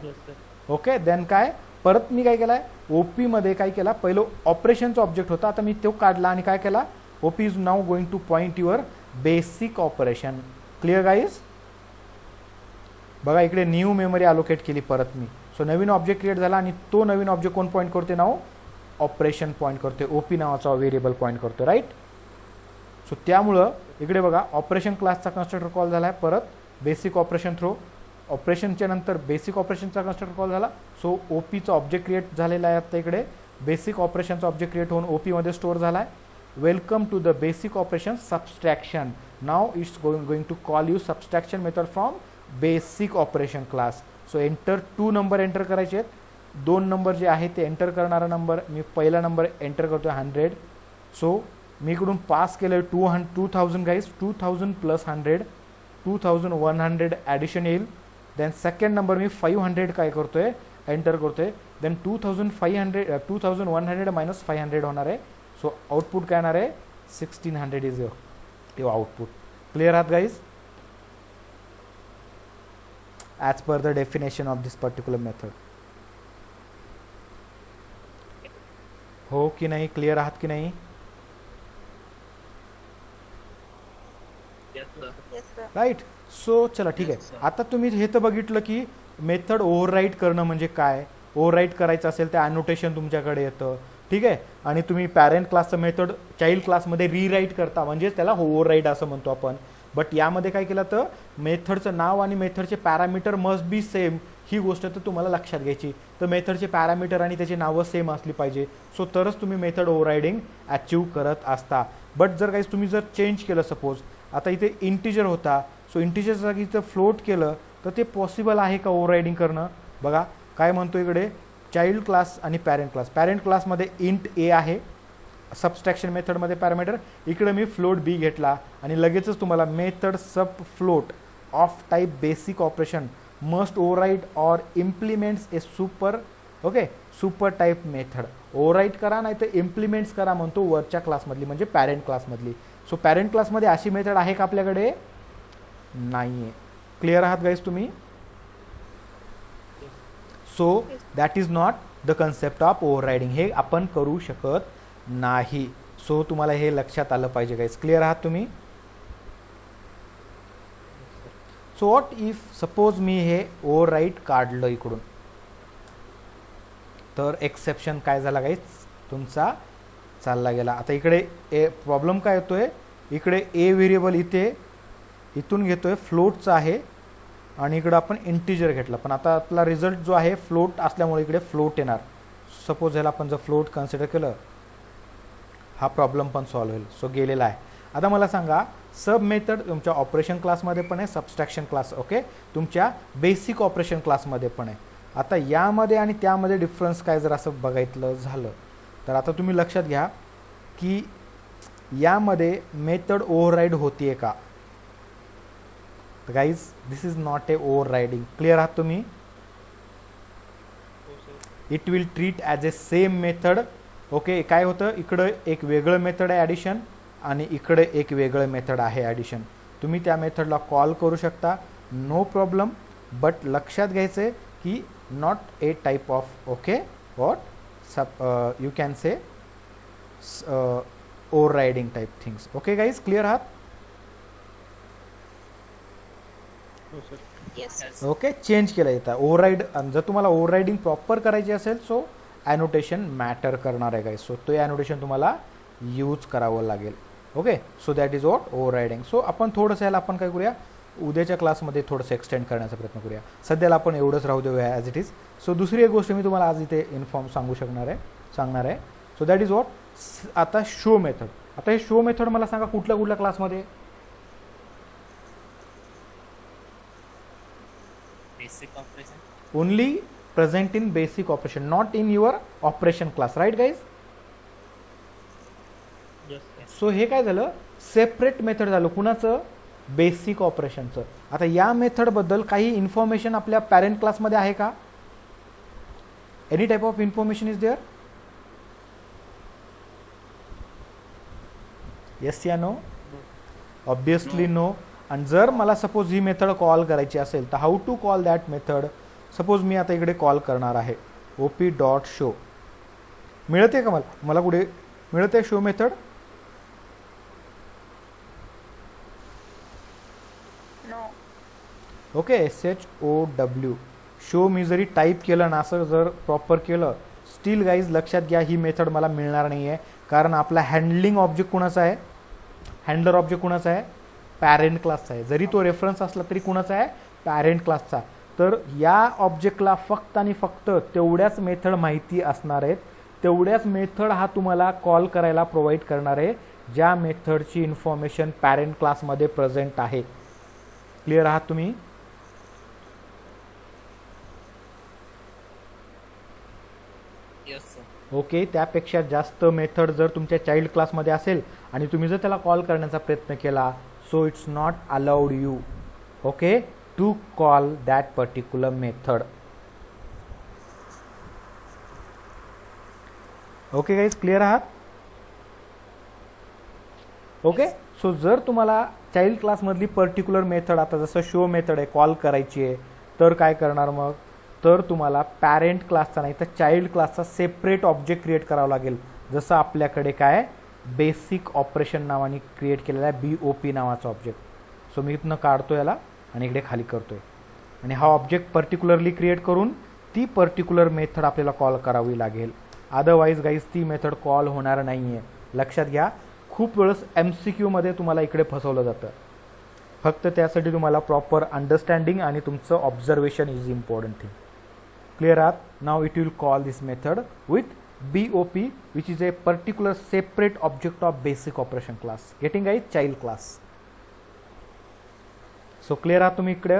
okay. देन काय परत मी काय केलं आहे ओपीमध्ये काय केला, पहिलं ऑपरेशनचा ऑब्जेक्ट होता, आता मी तो काढला आणि काय केला OP is now going two point your basic operation. Clear guys? बघा इकडे न्यू मेमरी अलोकेट केली परत मी. सो नवीन ऑब्जेक्ट क्रिएट झाला आणि तो नवीन ऑब्जेक्ट कोण पॉईंट करते नाव ऑपरेशन पॉईंट करते, ओपी नावाचा व्हेरिएबल पॉईंट करतो राईट. सो त्यामुळं इकडे बघा ऑपरेशन क्लासचा कन्स्ट्रक्टर कॉल झाला आहे, परत बेसिक ऑपरेशन थ्रो ऑपरेशनच्या नंतर बेसिक ऑपरेशनचा कन्स्ट्रक्टर कॉल झाला. सो ओपीचा ऑब्जेक्ट क्रिएट झालेला आहे आता इकडे, बेसिक ऑपरेशनचा ऑब्जेक्ट क्रिएट होऊन ओपीमध्ये स्टोअर झाला आहे. Welcome to the basic operation subtraction. Now it's going to call you subtraction method from basic operation class. So enter 2 number enter करायचे आहेत, 2 नंबर जे आहे ते एंटर करणारा नंबर मी पहिला नंबर एंटर करतो 100. सो मी इकडून पास केलं 2000 गाईज, 2000 प्लस 100 2100 ॲडिशन येईल. देन सेकंड नंबर मी 500 काय करतोय एंटर करतोय. देन 2100 मायनस 500 होणार आहे. सो आउटपुट काय येणार आहे 1600 इज तेव्हा आउटपुट. क्लिअर आहात guys? As per the definition of this particular method. हो की नाही? क्लिअर आहात की नाही? Yes, sir. राईट. सो चला ठीक आहे. आता तुम्ही हे तर बघितलं की मेथड ओव्हरराईट करणं म्हणजे काय. ओव्हरराईट करायचं असेल तर ॲनोटेशन तुमच्याकडे येतं, ठीक आहे. आणि तुम्ही पॅरेंट क्लासचं मेथड चाइल्ड क्लासमध्ये रीराईट करता, म्हणजेच त्याला ओव्हरराईट असं म्हणतो आपण. बट यामध्ये काय केलं तर मेथडचं नाव आणि मेथडचे पॅरामीटर मस्ट बी सेम, ही गोष्ट तर तुम्हाला लक्षात घ्यायची. तर मेथडचे पॅरामीटर आणि त्याची नावं सेम असली पाहिजे, सो तरच तुम्ही मेथड ओव्हररायडिंग अचीव करत असता. बट जर काही तुम्ही जर चेंज केलं, सपोज आता इथे इंटिजर होता, सो इंटिजर जागी इथं फ्लोट केलं तर ते पॉसिबल आहे का ओव्हररायडिंग करणं? बघा काय म्हणतो इकडे चाइल्ड क्लास आणि पॅरेंट क्लास. पॅरेंट क्लासमध्ये इंट ए आहे सबस्ट्रॅक्शन मेथडमध्ये पॅरामीटर, इकडे मी फ्लोट बी घेतला आणि लगेचच तुम्हाला method sub float of type basic operation must overwrite or implements A super super type method. Overwrite करा नाही तर इम्प्लिमेंट्स करा म्हणतो वरच्या क्लासमधली, म्हणजे पॅरेंट क्लासमधली. सो पॅरेंट क्लासमध्ये अशी मेथड आहे का आपल्याकडे? नाही आहे. क्लिअर आहात गाईज तुम्ही? So that is not the concept of overriding. हे आपण करू शकत नाही. सो तुम्हाला हे लक्षात आलं पाहिजे गाईज. क्लिअर आहात तुम्ही? सो व्हॉट इफ सपोज मी हे ओव्हरराईट काढलं इकडून, तर एक्सेप्शन काय झाला गाईज तुमचा चालला गेला. आता इकडे ए प्रॉब्लेम काय येतोय, इकडे ए व्हेरिएबल इथून घेतोय फ्लोटचा आहे आणि इकडं आपण इंटिजर घेतला, पण आता आपला रिझल्ट जो आहे फ्लोट असल्यामुळे इकडे फ्लोट येणार. सपोज ह्याला आपण जर फ्लोट कन्सिडर केलं, हा प्रॉब्लेम पण सॉल्व्ह होईल. सो गेलेला आहे. आता मला सांगा सब मेथड तुमच्या ऑपरेशन क्लासमध्ये पण आहे, सबस्ट्रॅक्शन क्लास ओके तुमच्या बेसिक ऑपरेशन क्लासमध्ये पण आहे. आता यामध्ये आणि त्यामध्ये डिफरन्स काय जर असं बघायचं झालं तर आता तुम्ही लक्षात घ्या की यामध्ये मेथड ओव्हरराईड होतीये का? Guys this is not a overriding. Clear आहात तुम्ही? It will treat as A same method. Okay काय होतं इकडं एक वेगळं मेथड आहे ॲडिशन आणि इकडे एक वेगळं मेथड आहे ॲडिशन. तुम्ही त्या मेथडला कॉल करू शकता, नो प्रॉब्लेम. बट लक्षात घ्यायचं आहे की not A type of what you can say overriding type things. Okay guys clear आहात? Yes, sir. ओके चेंज केलं येतं ओव्हरराईड. जर तुम्हाला ओव्हररायडिंग प्रॉपर करायची असेल सो ॲनोटेशन मॅटर करणार आहे गाईज. सो तो ॲनोटेशन तुम्हाला यूज करावं लागेल. Okay so that is what overriding. So आपण थोडंसं याला आपण काय करूया उद्याच्या क्लासमध्ये थोडंसं एक्सटेंड करण्याचा प्रयत्न करूया. सध्याला आपण एवढंच राहू देऊया ॲज इट इज. सो दुसरी एक गोष्ट मी तुम्हाला आज इथे सांगणार आहे. सो दॅट इज वॉट आता शो मेथड. आता हे शो मेथड मला सांगा कुठल्या क्लासमध्ये? Basic operation. Only present in basic operation, not in your operation class, right guys. Yes. सो हे काय झालं, सेपरेट मेथड झालं कुणाचं, बेसिक ऑपरेशनचं. आता या मेथडबद्दल काही इन्फॉर्मेशन आपल्या पॅरेंट क्लासमध्ये आहे का, any type of information is there, yes या नो, ऑब्विसली नो. आणि जर मला सपोज ही मेथड कॉल करायची असेल तर how to call that method. Suppose मी आता इकडे कॉल करणार आहे ओपी डॉट शो, मिळते का मला कुठे मिळते show method, No. Okay, SHOW show. मी जरी टाईप केलं ना असं जर प्रॉपर केलं, स्टील गाईज लक्षात घ्या ही मेथड मला मिळणार नाही आहे, कारण आपला हँडलिंग ऑब्जेक्ट कुणाचा आहे, हँडलर ऑब्जेक्ट कुणाचा आहे, पॅरेंट क्लासचा आहे. जरी तो रेफरन्स असला तरी कुणाचा आहे, पॅरेंट क्लासचा. तर या ऑब्जेक्टला फक्त आणि फक्त तेवढ्याच मेथड माहिती असणार आहेत, तेवढ्याच मेथड हा तुम्हाला कॉल करायला प्रोव्हाइड करणार आहे ज्या मेथडची इन्फॉर्मेशन पॅरेंट क्लासमध्ये प्रेझेंट आहे. क्लिअर आहात तुम्ही. Yes sir. ओके, त्यापेक्षा जास्त मेथड जर तुमच्या चाइल्ड क्लासमध्ये असेल आणि तुम्ही जर त्याला कॉल करण्याचा प्रयत्न केला, so it's not allowed you, okay, to call that particular method. Okay guys, clear आहात. ओके, सो जर तुम्हाला चाइल्ड क्लासमधली पर्टिक्युलर मेथड, आता जसं शो मेथड आहे, कॉल करायची आहे, तर काय करणार मग, तर तुम्हाला पॅरेंट क्लासचा नाही तर चाइल्ड क्लासचा सेपरेट ऑब्जेक्ट क्रिएट करावा लागेल. जसं आपल्याकडे काय बेसिक ऑपरेशन नावाने क्रिएट केलेला आहे BOP नावाचा ऑब्जेक्ट. सो मी इथनं काढतो याला आणि इकडे खाली करतोय, आणि हा ऑब्जेक्ट पर्टिक्युलरली क्रिएट करून ती पर्टिक्युलर मेथड आपल्याला कॉल करावी लागेल. अदरवाईज गाईज ती मेथड कॉल होणार नाही आहे. लक्षात घ्या, खूप वेळेस MCQ मध्ये तुम्हाला इकडे फसवलं जातं. फक्त त्यासाठी तुम्हाला प्रॉपर अंडरस्टँडिंग आणि तुमचं observation is important thing. Clear आहात. Now it will call this method with BOP which is a particular separate object of basic operation class. Getting a child class. So clear आहात तुम्ही इकडे.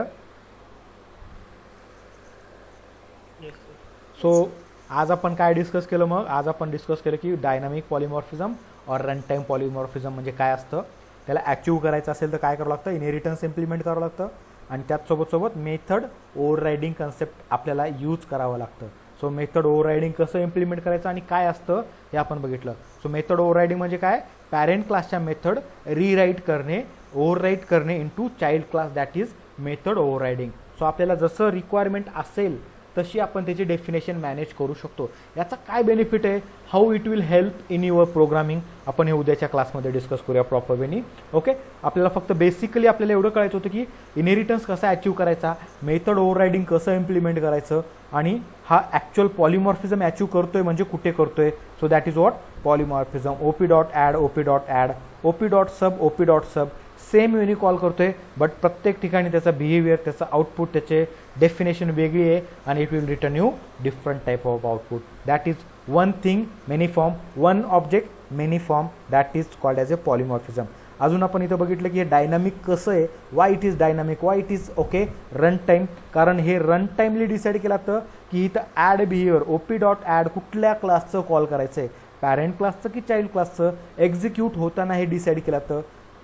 Yes sir. So आज आपण काय discuss केलं, मग आज आपण डिस्कस केलं की dynamic polymorphism or run time polymorphism म्हणजे काय असतं, त्याला ॲचिव्ह करायचं असेल तर काय करावं लागतं, इनहेरिटन्स इम्प्लिमेंट करावं लागतं, आणि त्याचसोबत मेथड ओव्हररायडिंग कन्सेप्ट आपल्याला यूज करावं लागतं. सो मेथड ओव्हररायडिंग कसं इम्प्लिमेंट करायचं आणि काय असतं हे आपण बघितलं. सो मेथड ओव्हररायडिंग म्हणजे काय, पॅरेंट क्लासच्या मेथड रिराईट करणे, ओव्हरराईट करणे into child class, that is method overriding. So आपल्याला जसं रिक्वायरमेंट असेल तशी आपण त्याची डेफिनेशन मॅनेज करू शकतो. याचा काय बेनिफिट आहे, how it will help in your programming, आपण हे उद्याच्या क्लासमध्ये डिस्कस करूया प्रॉपर वेनी. ओके, आपल्याला फक्त बेसिकली आपल्याला एवढं कळायचं होतं की इनहेरिटन्स कसा अचीव्ह करायचा, मेथड ओव्हररायडिंग कसं इम्प्लिमेंट करायचं, आणि हा ॲक्च्युअल पॉलिमॉर्फिझम अचीव्ह करतोय म्हणजे कुठे करतोय. So that is what polymorphism. OP.add, OP.add, OP.sub, OP.sub same unique call करतोय, बट प्रत्येक ठिकाणी त्याचा बिहेवियर, त्याचं आउटपुट, त्याचे डेफिनेशन वेगळी आहे, आणि it will return you different type of output. That is one thing, many form, one object many form, that is called as a polymorphism. अजून आपण इथं बघितलं की हे डायनामिक कसं आहे, why it is dynamic, why it is okay run time, कारण हे रन टाईमली डिसाईड केलं तर की इथं ॲड बिहेवियर, OP.add कुठल्या क्लासचं कॉल करायचं आहे, पॅरेंट क्लासचं की चाइल्ड क्लासचं, एक्झिक्यूट होताना हे डिसाईड केलं तर,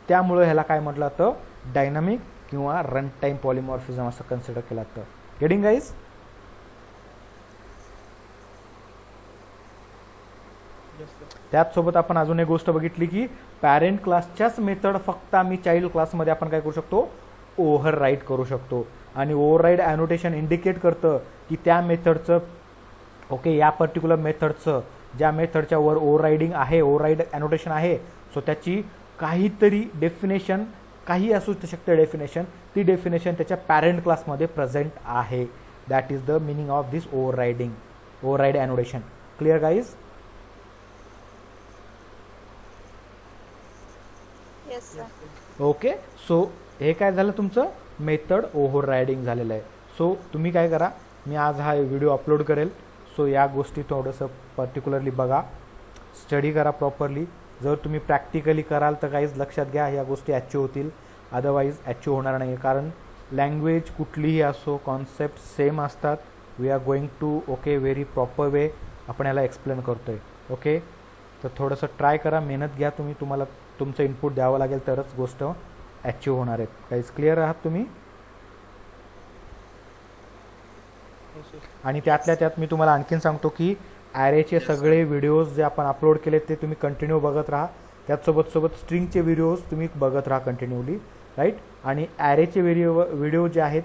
त्यामुळं ह्याला काय म्हटलं जातं, डायनामिक किंवा रन टाईम पॉलिमॉर्फिझम असं कन्सिडर केलं जातं. Getting guys. त्याचसोबत आपण अजून एक गोष्ट बघितली की पॅरेंट क्लासच्याच मेथड फक्त आम्ही चाइल्ड क्लासमध्ये आपण काय करू शकतो, ओव्हरराईड करू शकतो. आणि ओव्हरराईड ॲनोटेशन इंडिकेट करतं की त्या मेथडचं, ओके, या पर्टिक्युलर मेथडचं, ज्या मेथडच्या वर ओव्हररायडिंग आहे, ओव्हरराईड ॲनोटेशन आहे, सो त्याची काहीतरी डेफिनेशन, काही असू शकते डेफिनेशन, ती डेफिनेशन त्याच्या पॅरेंट क्लासमध्ये प्रेझेंट आहे. That is the meaning of this overriding, override annotation. Clear guys. Yes sir. Okay, so हे काय झालं तुमचं मेथड ओव्हररायडिंग झालेलं आहे. सो तुम्ही काय करा, मी आज हा व्हिडिओ अपलोड करेल, सो या गोष्टी थोडंसं पर्टिक्युलरली बघा, स्टडी करा प्रॉपरली. जर तुम्ही प्रॅक्टिकली कराल तर काहीच लक्षात घ्या, ह्या गोष्टी अचीव्ह होतील, अदरवाईज अचीव्ह होणार नाही. कारण लँग्वेज कुठलीही असो, कॉन्सेप्ट सेम असतात. We are going to okay very proper way आपण याला एक्सप्लेन करतो आहे. ओके, तर थोडंसं ट्राय करा, मेहनत घ्या तुम्ही, तुम्हाला तुमचं इनपुट द्यावं लागेल तरच गोष्ट ॲचिव्ह होणार आहेत. काहीच क्लिअर आहात तुम्ही? आणि त्यातल्या त्यात मी तुम्हाला आणखीन सांगतो की ॲरेचे सगळे व्हिडिओज जे आपण अपलोड केले ते तुम्ही कंटिन्यू बघत राहा. त्याचसोबत स्ट्रिंगचे व्हिडिओज तुम्ही बघत राहा कंटिन्यूली, राईट. आणि ॲरेचे व्हिडिओ जे आहेत,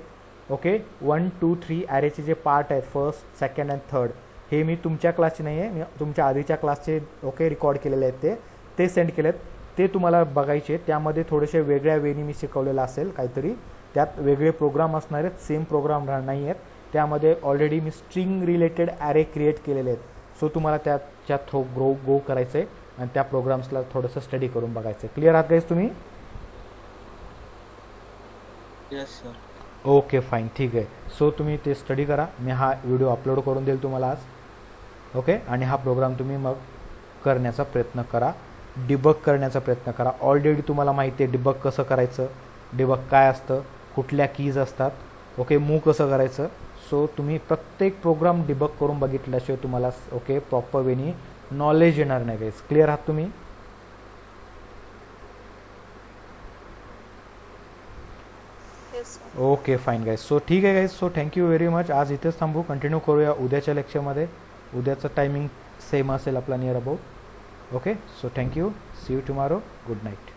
ओके, 1, 2, 3 ॲरेचे जे पार्ट आहेत, फर्स्ट, सेकंड अँड थर्ड, हे मी तुमच्या क्लासचे नाही आहे, मी तुमच्या आधीच्या क्लासचे ओके रेकॉर्ड केलेले आहेत, ते सेंड केलेत, ते तुम्हाला बघायचे. त्यामध्ये थोडेसे वेगळ्या वेनी मी शिकवलेलं असेल काहीतरी, त्यात वेगळे प्रोग्राम असणार आहेत, सेम प्रोग्राम नाही आहेत. त्यामध्ये ऑलरेडी मी स्ट्रिंग रिलेटेड ॲरे क्रिएट केलेले आहेत. सो तुम्हाला त्याच्या गो करायचं आहे आणि त्या प्रोग्राम्सला थोडंसं स्टडी करून बघायचं आहे. क्लिअर आहात गाईज तुम्ही? Yes sir. ओके फाईन, ठीक आहे. सो तुम्ही ते स्टडी करा. मी हा व्हिडिओ अपलोड करून देईल तुम्हाला आज. ओके, आणि हा प्रोग्राम तुम्ही मग करण्याचा प्रयत्न करा, डिबग करण्याचा प्रयत्न करा. ऑलरेडी तुम्हाला माहिती आहे डिबग कसं करायचं, डिबग काय असतं, कुठल्या कीज असतात, ओके, मूव कसं करायचं. सो तुम्ही प्रत्येक प्रोग्राम डिबग करून बघितल्याशिवाय तुम्हाला ओके प्रॉपर वेनी नॉलेज येणार नाही गाईज. क्लिअर आहात तुम्ही? Yes, sir. Okay fine guys. So ठीक आहे guys. So thank you very much. आज इथेच थांबू, कंटिन्यू करूया उद्याच्या लेक्चरमध्ये. उद्याचं टायमिंग सेम असेल आपला near about. Okay, so thank you, see you tomorrow, good night.